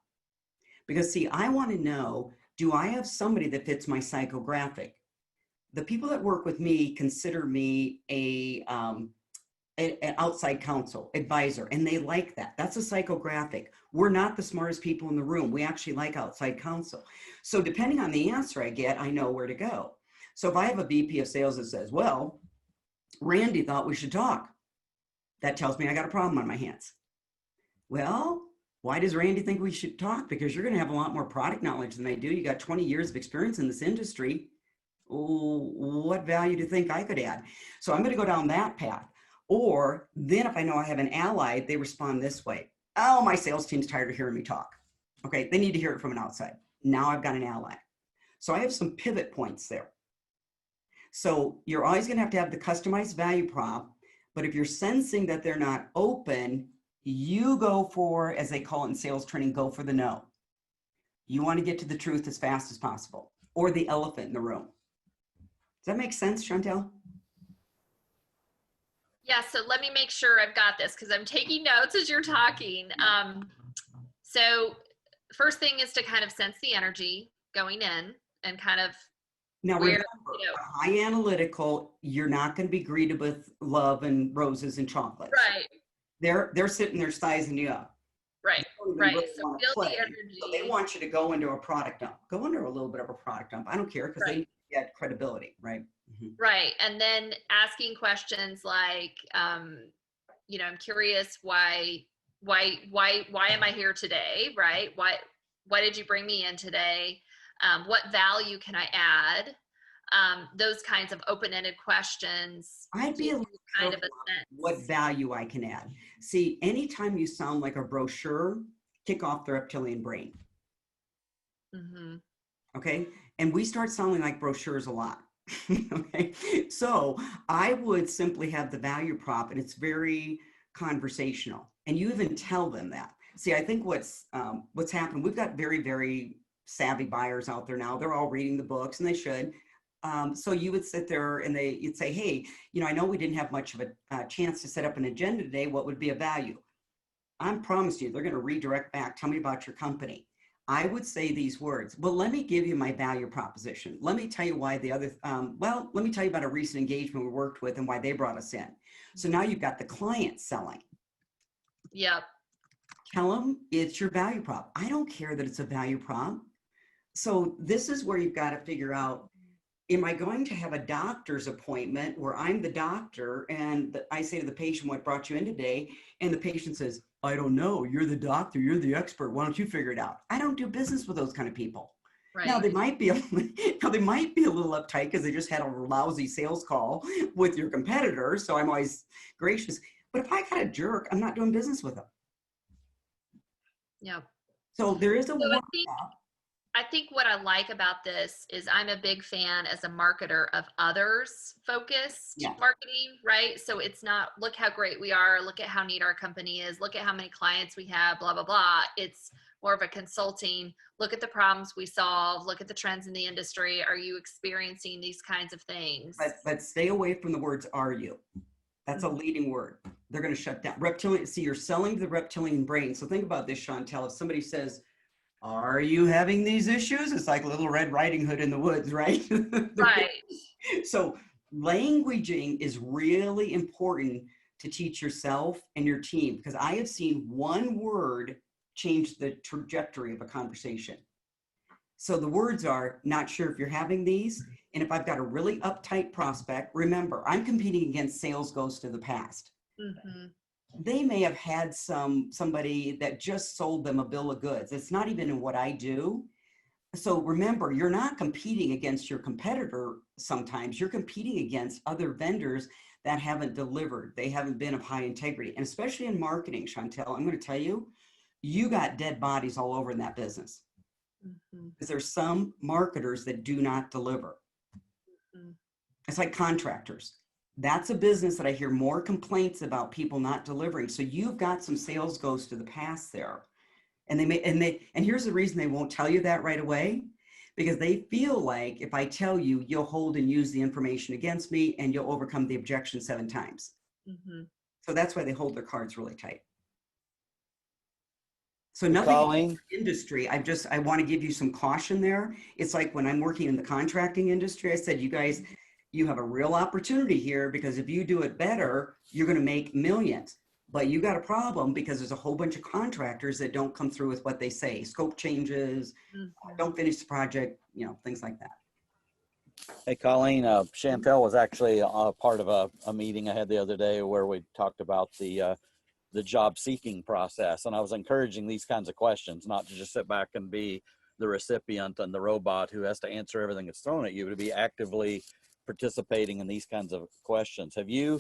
Because see, I want to know, do I have somebody that fits my psychographic? The people that work with me consider me an outside counsel, advisor, and they like that. That's a psychographic. We're not the smartest people in the room. We actually like outside counsel. So depending on the answer I get, I know where to go. So if I have a VP of sales that says, well, Randy thought we should talk, that tells me I got a problem on my hands. Well, why does Randy think we should talk? Because you're going to have a lot more product knowledge than I do. You got 20 years of experience in this industry. Oh, what value do you think I could add? So I'm going to go down that path. Or then if I know I have an ally, they respond this way. Oh, my sales team's tired of hearing me talk. Okay, they need to hear it from an outside. Now I've got an ally. So I have some pivot points there. So you're always going to have the customized value prop. But if you're sensing that they're not open, you go for, as they call it in sales training, go for the no. You want to get to the truth as fast as possible, or the elephant in the room. Does that make sense, Chantel? Yeah, so let me make sure I've got this because I'm taking notes as you're talking. So first thing is to kind of sense the energy going in and kind of now where, remember, high analytical, you're not going to be greeted with love and roses and chocolates. Right. They're sitting there sizing you up. Right. Right. Really so feel play, the energy. so they want you to go into a product dump. Go into a little bit of a product dump. I don't care because they get credibility, right? Mm-hmm. Right. And then asking questions like, you know, I'm curious why am I here today? Right. Why did you bring me in today? What value can I add? Those kinds of open-ended questions. I'd be a little kind of a sense. What value I can add. See, anytime you sound like a brochure, kick off the reptilian brain. Mm-hmm. Okay. And we start sounding like brochures a lot. Okay. So I would simply have the value prop, and it's very conversational. And you even tell them that. See, I think what's happened, we've got very, very savvy buyers out there now. They're all reading the books, and they should. So you would sit there and you'd say, hey, you know, I know we didn't have much of a chance to set up an agenda today. What would be a value? I promise you, they're going to redirect back. Tell me about your company. I would say these words. Well, let me give you my value proposition. Let me tell you why the other, let me tell you about a recent engagement we worked with and why they brought us in. So now you've got the client selling. Yep. Tell them it's your value prop. I don't care that it's a value prop. So this is where you've got to figure out, am I going to have a doctor's appointment where I'm the doctor and I say to the patient, what brought you in today? And the patient says, I don't know. You're the doctor. You're the expert. Why don't you figure it out? I don't do business with those kind of people. Right. Now they might be a little uptight because they just had a lousy sales call with your competitor. So I'm always gracious. But if I got a jerk, I'm not doing business with them. Yeah. So there is a I think what I like about this is I'm a big fan as a marketer of others focused marketing, right? So it's not, look how great we are, look at how neat our company is, look at how many clients we have, blah, blah, blah. It's more of a consulting, look at the problems we solve, look at the trends in the industry. Are you experiencing these kinds of things? But stay away from the words, are you? That's a leading word. They're going to shut down. Reptilian, see, you're selling to the reptilian brain. So think about this, Chantel. If somebody says, are you having these issues? It's like Little Red Riding Hood in the woods, right? Right. So languaging is really important to teach yourself and your team, because I have seen one word change the trajectory of a conversation. So the words are, not sure if you're having these. And if I've got a really uptight prospect, remember, I'm competing against sales ghosts of the past. Mm-hmm. They may have had somebody that just sold them a bill of goods. It's not even in what I do. So remember, you're not competing against your competitor. Sometimes you're competing against other vendors that haven't delivered. They haven't been of high integrity. And especially in marketing, Chantel, I'm going to tell you, you got dead bodies all over in that business. Mm-hmm. Because there's some marketers that do not deliver. Mm-hmm. It's like contractors. That's a business that I hear more complaints about people not delivering. So you've got some sales ghosts of the past there. And here's the reason they won't tell you that right away, because they feel like if I tell you, you'll hold and use the information against me and you'll overcome the objection 7 times. Mm-hmm. So that's why they hold their cards really tight. So nothing in the industry, I want to give you some caution there. It's like when I'm working in the contracting industry, I said, you guys, you have a real opportunity here, because if you do it better, you're going to make millions. But you got a problem because there's a whole bunch of contractors that don't come through with what they say. Scope changes, don't finish the project, things like that. Hey, Colleen, Chantel was actually a part of a meeting I had the other day where we talked about the job seeking process. And I was encouraging these kinds of questions, not to just sit back and be the recipient and the robot who has to answer everything that's thrown at you, to be actively participating in these kinds of questions. Have you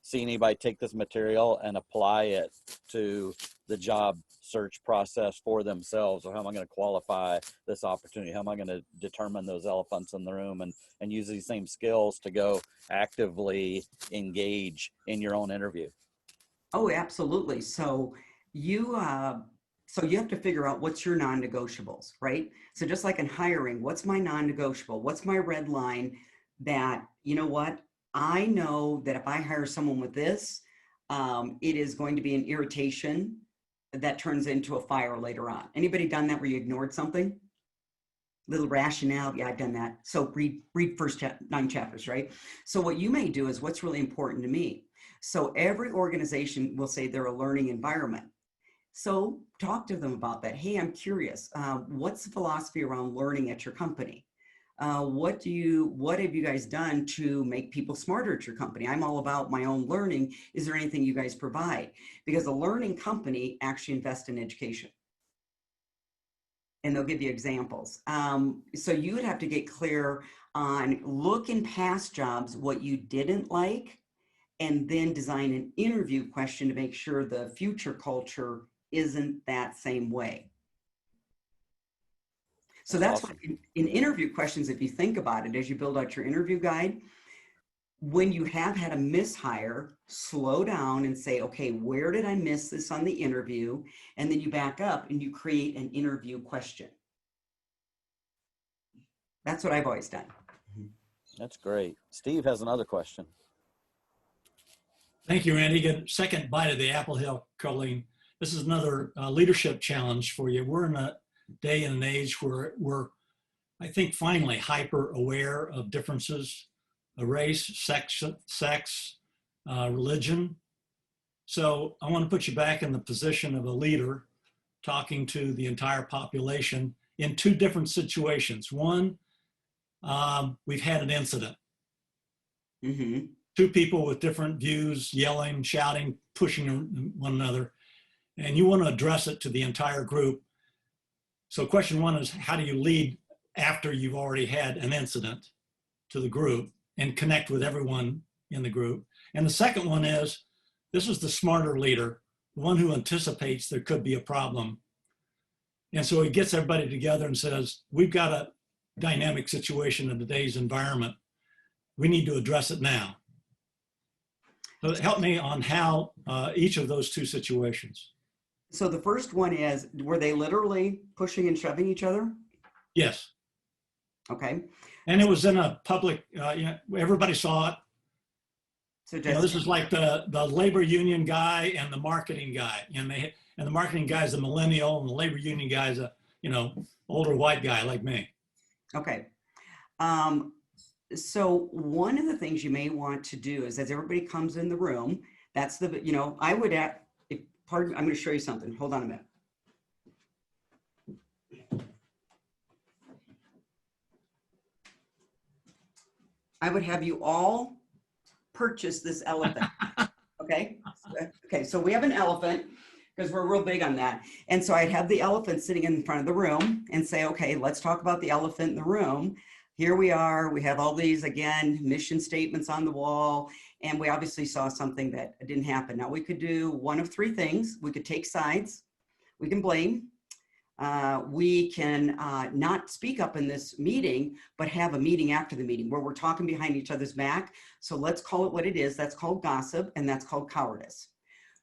seen anybody take this material and apply it to the job search process for themselves? Or how am I going to qualify this opportunity? How am I going to determine those elephants in the room, and use these same skills to go actively engage in your own interview? Oh, absolutely. So you have to figure out what's your non-negotiables, right? So just like in hiring, what's my non-negotiable? What's my red line that, you know what, I know that if I hire someone with this, it is going to be an irritation that turns into a fire later on. Anybody done that where you ignored something? Little rationale. Yeah, I've done that. So read first 9 chapters, right? So what you may do is what's really important to me. So every organization will say they're a learning environment. So talk to them about that. Hey, I'm curious. What's the philosophy around learning at your company? What have you guys done to make people smarter at your company? I'm all about my own learning. Is there anything you guys provide? Because a learning company actually invests in education. And they'll give you examples. So you would have to get clear on look in past jobs, what you didn't like, and then design an interview question to make sure the future culture isn't that same way. So that's awesome. What in interview questions, if you think about it, as you build out your interview guide, when you have had a mishire, slow down and say, okay, where did I miss this on the interview? And then you back up and you create an interview question. That's what I've always done. That's great. Steve has another question. Thank you, Randy. Good second bite of the apple here, Colleen. This is another leadership challenge for you. We're in a day and an age where we're, I think, finally hyper aware of differences, race, sex, religion. So I want to put you back in the position of a leader talking to the entire population in 2 different situations. One, we've had an incident. Mm-hmm. 2 people with different views, yelling, shouting, pushing one another, and you want to address it to the entire group. So question 1 is, how do you lead after you've already had an incident to the group and connect with everyone in the group? And the second one is, this is the smarter leader, the one who anticipates there could be a problem. And so he gets everybody together and says, we've got a dynamic situation in today's environment. We need to address it now. So help me on how each of those 2 situations. So the first one is, were they literally pushing and shoving each other? Yes. Okay. And it was in a public, everybody saw it. So this is like the labor union guy and the marketing guy. And the marketing guy is a millennial, and the labor union guy is a, older white guy like me. Okay. So one of the things you may want to do is, as everybody comes in the room, that's the, I would I'm going to show you something. Hold on a minute. I would have you all purchase this elephant. Okay. Okay. So we have an elephant because we're real big on that. And so I'd have the elephant sitting in front of the room and say, okay, let's talk about the elephant in the room. Here we are. We have all these, again, mission statements on the wall. And we obviously saw something that didn't happen. Now we could do one of 3 things. We could take sides. We can blame. We can not speak up in this meeting, but have a meeting after the meeting where we're talking behind each other's back. So let's call it what it is. That's called gossip, and that's called cowardice.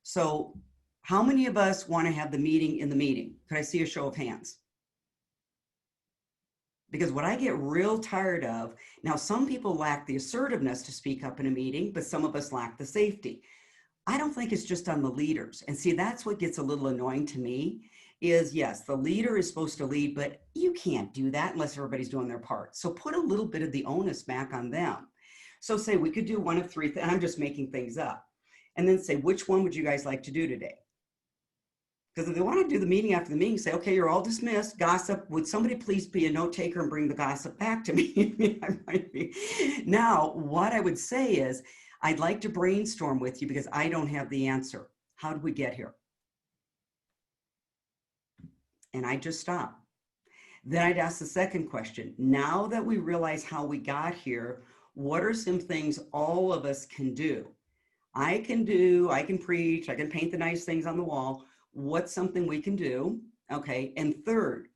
So how many of us want to have the meeting in the meeting? Could I see a show of hands? Because what I get real tired of, now some people lack the assertiveness to speak up in a meeting, but some of us lack the safety. I don't think it's just on the leaders. And see, that's what gets a little annoying to me is, yes, the leader is supposed to lead, but you can't do that unless everybody's doing their part. So put a little bit of the onus back on them. So say we could do one of 3, and I'm just making things up. And then say, which one would you guys like to do today? Because if they want to do the meeting after the meeting, say, okay, you're all dismissed. Gossip, would somebody please be a note taker and bring the gossip back to me? I might be. Now, what I would say is, I'd like to brainstorm with you because I don't have the answer. How did we get here? And I just stop. Then I'd ask the second question. Now that we realize how we got here, what are some things all of us can do? I can preach, I can paint the nice things on the wall. What's something we can do? Okay. And third,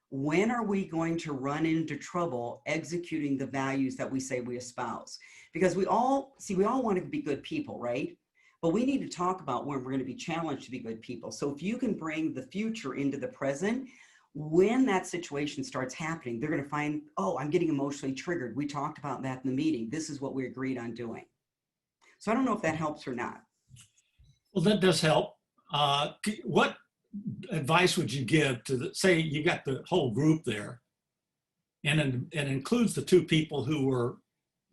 when are we going to run into trouble executing the values that we say we espouse? Because we all want to be good people, right? But we need to talk about when we're going to be challenged to be good people. So if you can bring the future into the present, when that situation starts happening, they're going to find, oh, I'm getting emotionally triggered. We talked about that in the meeting. This is what we agreed on doing. So I don't know if that helps or not. Well, that does help. What advice would you give to say you got the whole group there, and it includes the two people who were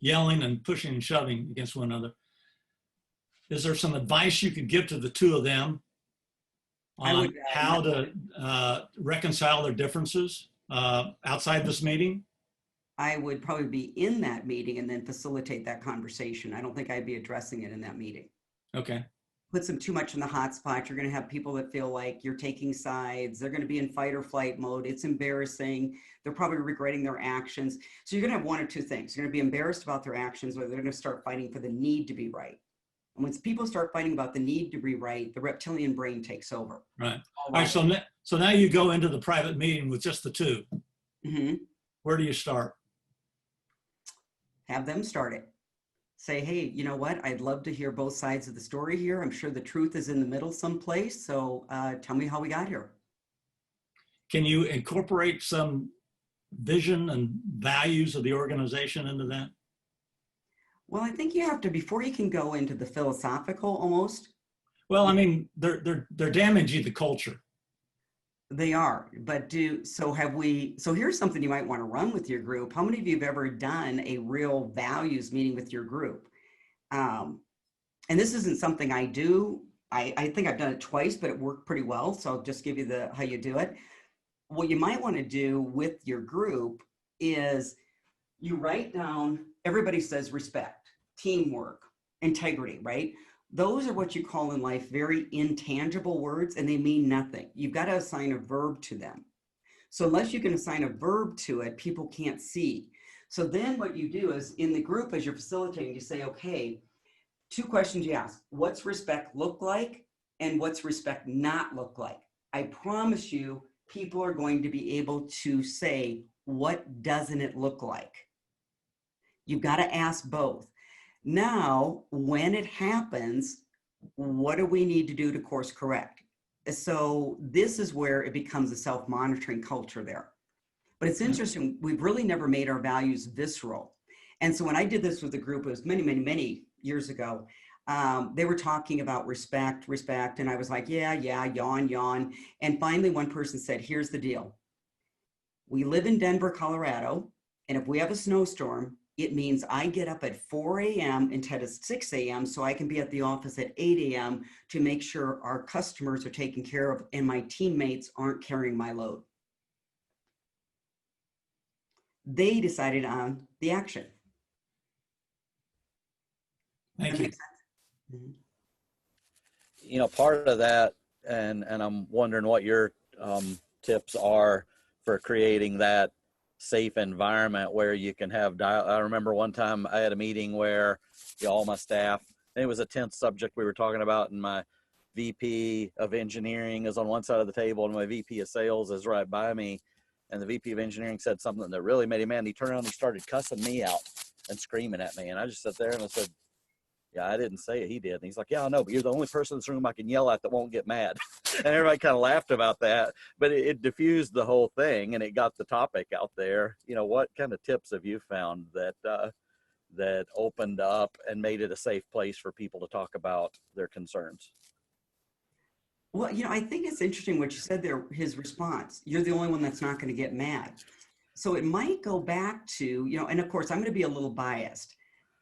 yelling and pushing and shoving against one another? Is there some advice you could give to the two of them on how to reconcile their differences outside this meeting? I would probably be in that meeting and then facilitate that conversation. I don't think I'd be addressing it in that meeting. Okay. Puts them too much in the hot spot. You're going to have people that feel like you're taking sides. They're going to be in fight or flight mode. It's embarrassing. They're probably regretting their actions. So you're going to have one or two things. You're going to be embarrassed about their actions, or they're going to start fighting for the need to be right. And once people start fighting about the need to be right, the reptilian brain takes over. Right. All right. So now you go into the private meeting with just the two. Mm-hmm. Where do you start? Have them start it. Say, hey, you know what? I'd love to hear both sides of the story here. I'm sure the truth is in the middle someplace. So tell me how we got here. Can you incorporate some vision and values of the organization into that? Well, I think you have to, before you can go into the philosophical almost. Well, I mean, they're damaging the culture. They are, but so here's something you might want to run with your group. How many of you have ever done a real values meeting with your group? And this isn't something I do. I think I've done it twice, but it worked pretty well. So I'll just give you how you do it. What you might want to do with your group is you write down, everybody says respect, teamwork, integrity, right? Those are what you call in life very intangible words, and they mean nothing. You've got to assign a verb to them. So unless you can assign a verb to it, people can't see. So then what you do is in the group, as you're facilitating, you say, okay, two questions you ask. What's respect look like? And what's respect not look like? I promise you, people are going to be able to say, what doesn't it look like? You've got to ask both. Now, when it happens, what do we need to do to course correct? So this is where it becomes a self-monitoring culture there. But it's interesting, we've really never made our values visceral. And so when I did this with a group, it was many, many, many years ago, they were talking about respect, and I was like, yeah, yawn. And finally, one person said, here's the deal. We live in Denver, Colorado, and if we have a snowstorm, it means I get up at 4 a.m. instead of 6 a.m. so I can be at the office at 8 a.m. to make sure our customers are taken care of and my teammates aren't carrying my load. They decided on the action. Thank you. Mm-hmm. You know, part of that, and I'm wondering what your tips are for creating that safe environment where you can have I remember one time I had a meeting where all my staff, and it was a tense subject we were talking about, and my VP of engineering is on one side of the table and my VP of sales is right by me, and the VP of engineering said something that really made him mad. He turned around and he started cussing me out and screaming at me, and I just sat there and I said, yeah, I didn't say it, he did. And he's like, yeah, I know, but you're the only person in this room I can yell at that won't get mad. And everybody kind of laughed about that, but it diffused the whole thing and it got the topic out there. You know, what kind of tips have you found that opened up and made it a safe place for people to talk about their concerns? Well, you know, I think it's interesting what you said there, his response. You're the only one that's not going to get mad. So it might go back to, you know, and of course, I'm going to be a little biased.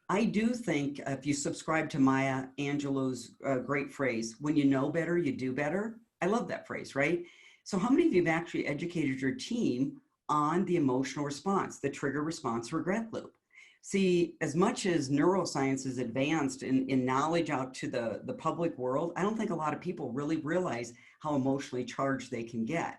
I do think if you subscribe to Maya Angelou's great phrase, when you know better, you do better. I love that phrase, right? So how many of you have actually educated your team on the emotional response, the trigger response regret loop? See, as much as neuroscience is advanced in knowledge out to the public world, I don't think a lot of people really realize how emotionally charged they can get.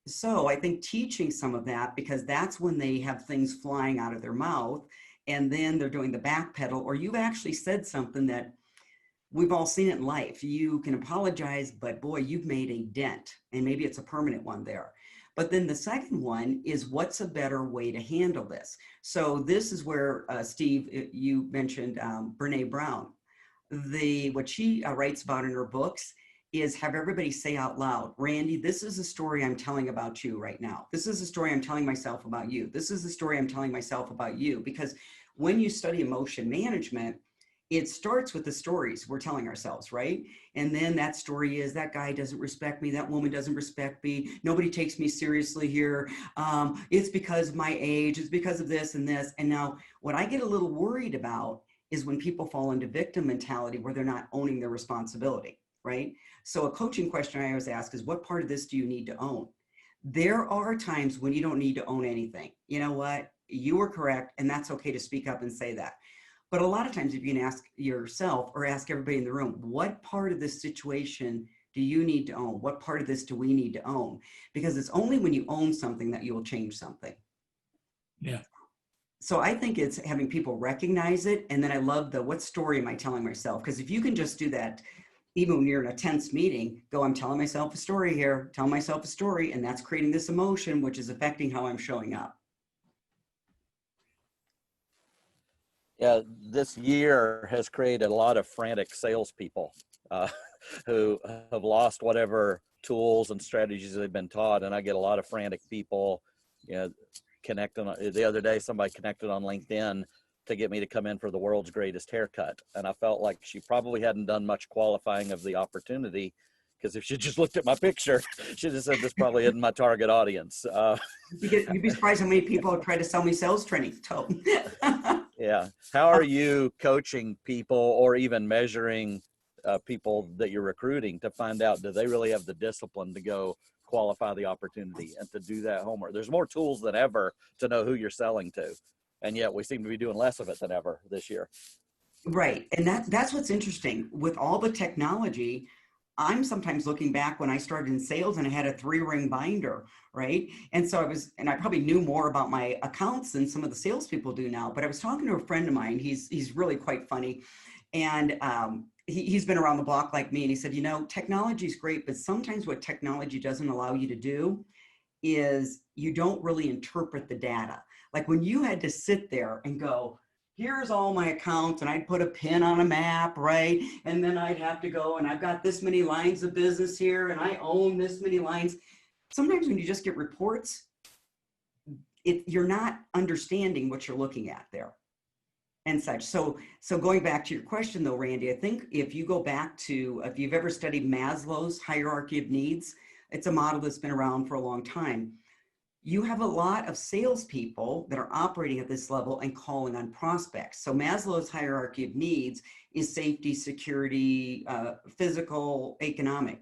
So I think teaching some of that, because that's when they have things flying out of their mouth and then they're doing the backpedal, or you've actually said something that we've all seen it in life. You can apologize, but boy, you've made a dent, and maybe it's a permanent one there. But then the second one is, what's a better way to handle this? So this is where, Steve, you mentioned Brene Brown. What she writes about in her books is have everybody say out loud, Randy, this is a story I'm telling about you right now. This is a story I'm telling myself about you. This is the story I'm telling myself about you. Because when you study emotion management, it starts with the stories we're telling ourselves, right? And then that story is, that guy doesn't respect me, that woman doesn't respect me, nobody takes me seriously here. It's because of my age, it's because of this and this. And now what I get a little worried about is when people fall into victim mentality where they're not owning their responsibility, right? So a coaching question I always ask is, what part of this do you need to own? There are times when you don't need to own anything. You know what? You were correct, and that's okay to speak up and say that. But a lot of times, if you can ask yourself or ask everybody in the room, what part of this situation do you need to own? What part of this do we need to own? Because it's only when you own something that you will change something. Yeah. So I think it's having people recognize it. And then I love the, what story am I telling myself? Because if you can just do that, even when you're in a tense meeting, go, I'm telling myself a story here, tell myself a story, and that's creating this emotion, which is affecting how I'm showing up. Yeah, this year has created a lot of frantic salespeople who have lost whatever tools and strategies they've been taught. And I get a lot of frantic people, you know, connecting. The other day, somebody connected on LinkedIn to get me to come in for the world's greatest haircut. And I felt like she probably hadn't done much qualifying of the opportunity, because if she just looked at my picture, she'd have said, this probably isn't my target audience. You'd be surprised how many people try to sell me sales training. Yeah. How are you coaching people, or even measuring people that you're recruiting, to find out, do they really have the discipline to go qualify the opportunity and to do that homework? There's more tools than ever to know who you're selling to, and yet we seem to be doing less of it than ever this year. Right. And that's what's interesting with all the technology. I'm sometimes looking back when I started in sales and I had a 3-ring binder, right? And so I probably knew more about my accounts than some of the salespeople do now. But I was talking to a friend of mine. He's really quite funny, and he's been around the block like me. And he said, you know, technology is great, but sometimes what technology doesn't allow you to do is you don't really interpret the data. Like when you had to sit there and go, here's all my accounts, and I'd put a pin on a map, right? And then I'd have to go, and I've got this many lines of business here, and I own this many lines. Sometimes when you just get reports, you're not understanding what you're looking at there and such. So going back to your question though, Randy, I think if you go back to, if you've ever studied Maslow's hierarchy of needs, it's a model that's been around for a long time. You have a lot of salespeople that are operating at this level and calling on prospects. So Maslow's hierarchy of needs is safety, security, physical, economic.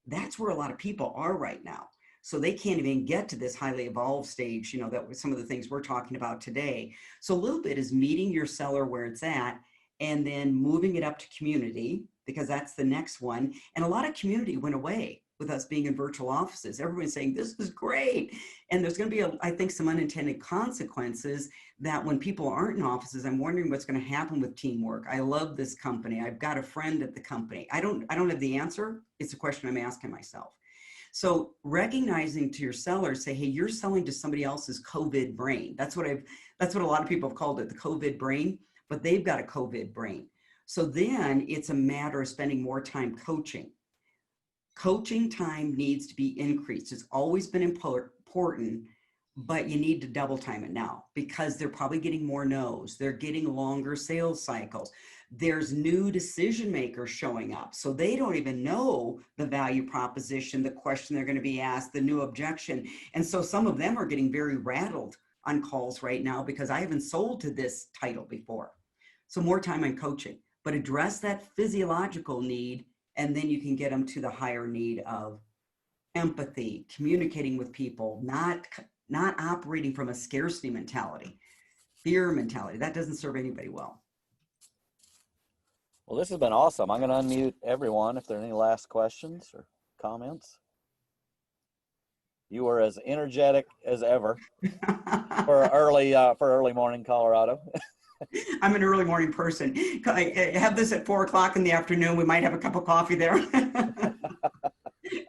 That's where a lot of people are right now. So they can't even get to this highly evolved stage, you know, that was some of the things we're talking about today. So a little bit is meeting your seller where it's at, and then moving it up to community, because that's the next one. And a lot of community went away with us being in virtual offices. Everyone's saying, this is great. And there's going to be, I think, some unintended consequences that when people aren't in offices, I'm wondering what's going to happen with teamwork. I love this company. I've got a friend at the company. I don't have the answer. It's a question I'm asking myself. So recognizing to your sellers, say, hey, you're selling to somebody else's COVID brain. That's what a lot of people have called it, the COVID brain, but they've got a COVID brain. So then it's a matter of spending more time coaching. Coaching time needs to be increased. It's always been important, but you need to double time it now, because they're probably getting more no's. They're getting longer sales cycles. There's new decision makers showing up. So they don't even know the value proposition, the question they're going to be asked, the new objection. And so some of them are getting very rattled on calls right now because I haven't sold to this title before. So more time on coaching, but address that physiological need. And then you can get them to the higher need of empathy, communicating with people, not operating from a scarcity mentality, fear mentality. That doesn't serve anybody well. Well, this has been awesome. I'm going to unmute everyone if there are any last questions or comments. You were as energetic as ever for early morning Colorado. I'm an early morning person. I have this at 4 o'clock in the afternoon. We might have a cup of coffee there.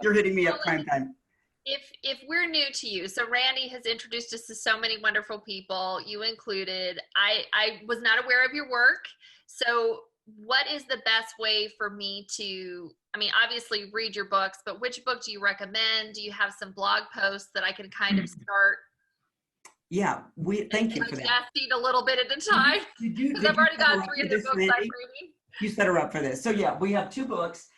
You're hitting me up prime time. If we're new to you, so Randy has introduced us to so many wonderful people, you included. I was not aware of your work. So what is the best way for me to, I mean, obviously read your books, but which book do you recommend? Do you have some blog posts that I can kind of start? Yeah, thank you for that. Digesting a little bit at a time, because I've already got 3 of the books I'm reading. You set her up for this. So yeah, we have 2 books.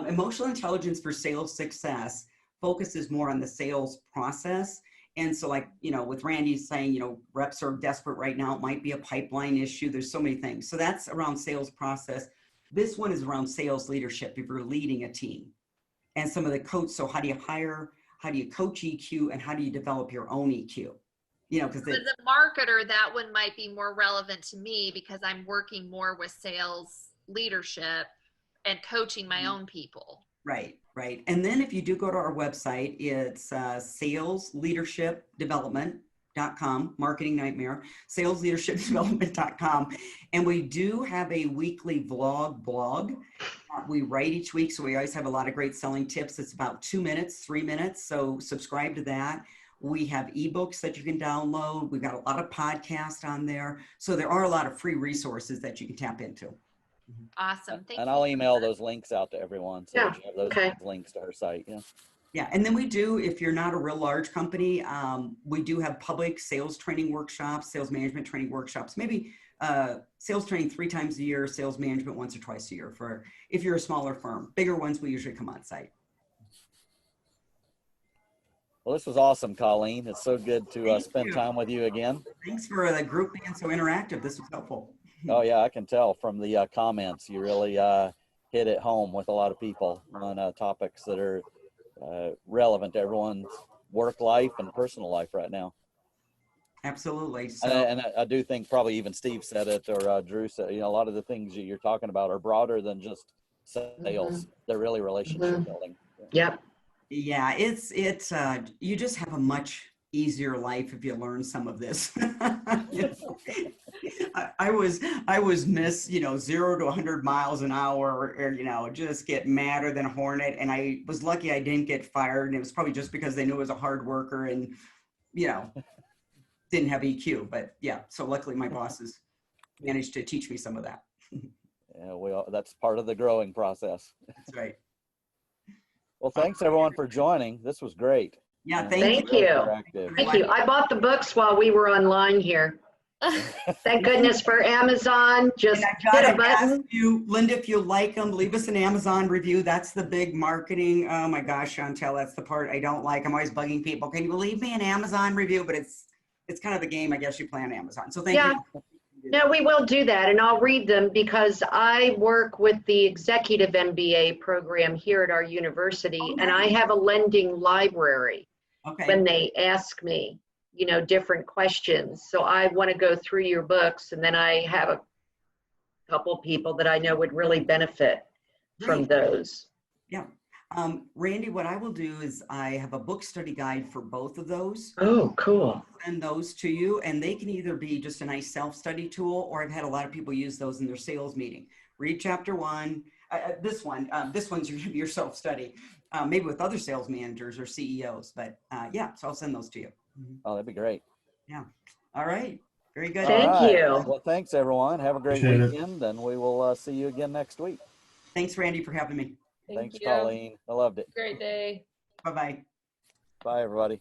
Emotional Intelligence for Sales Success focuses more on the sales process. And so like, you know, with Randy saying, you know, reps are desperate right now. It might be a pipeline issue. There's so many things. So that's around sales process. This one is around sales leadership if you're leading a team. And some of the coach, so how do you hire, how do you coach EQ, and how do you develop your own EQ? You know, because as a marketer, that one might be more relevant to me because I'm working more with sales leadership and coaching my own people. Right, right. And then if you do go to our website, it's salesleadershipdevelopment.com, marketing nightmare, salesleadershipdevelopment.com. And we do have a weekly blog we write each week. So we always have a lot of great selling tips. It's about 2 minutes, 3 minutes. So subscribe to that. We have ebooks that you can download. We've got a lot of podcasts on there. So there are a lot of free resources that you can tap into. Awesome. Thank you. And I'll email those links out to everyone. So that you have those links to our site. Yeah. Yeah. And then we do, if you're not a real large company, we do have public sales training workshops, sales management training workshops, maybe sales training 3 times a year, sales management once or twice a year for if you're a smaller firm. Bigger ones, we usually come on site. Well, this was awesome, Colleen. It's so good to spend time with you again. Thanks for the group being so interactive. This was helpful. Oh, yeah, I can tell from the comments. You really hit it home with a lot of people on topics that are relevant to everyone's work life and personal life right now. Absolutely. So, and I do think probably even Steve said it or Drew said, you know, a lot of the things you're talking about are broader than just sales. They're really relationship building. Yep. Yeah, it's you just have a much easier life if you learn some of this. I was miss, 0 to 100 miles an hour, or just get madder than a hornet. And I was lucky I didn't get fired. And it was probably just because they knew I was a hard worker and, didn't have EQ. But yeah, so luckily my bosses managed to teach me some of that. Yeah, that's part of the growing process. That's right. Well, thanks everyone for joining. This was great. Yeah, thank you. Thank you. I bought the books while we were online here. Thank goodness for Amazon. Just hit a button. Linda, if you like them, leave us an Amazon review. That's the big marketing. Oh my gosh, Chantel, that's the part I don't like. I'm always bugging people. Can you leave me an Amazon review? But it's kind of the game, I guess, you play on Amazon. So thank you. No, we will do that, and I'll read them because I work with the executive MBA program here at our university, and I have a lending library when they ask me, different questions. So I want to go through your books, and then I have a couple people that I know would really benefit from those. Yeah. Randy, what I will do is I have a book study guide for both of those. Oh, cool. I'll send those to you, and they can either be just a nice self-study tool, or I've had a lot of people use those in their sales meeting. Read chapter 1. This one's your self-study, maybe with other sales managers or CEOs, but yeah, so I'll send those to you. Oh, that'd be great. Yeah. All right. Very good. Thank you. Well, thanks everyone. Have a great weekend, and we will see you again next week. Thanks, Randy, for having me. Thanks, Colleen. I loved it. Great day. Bye-bye. Bye, everybody.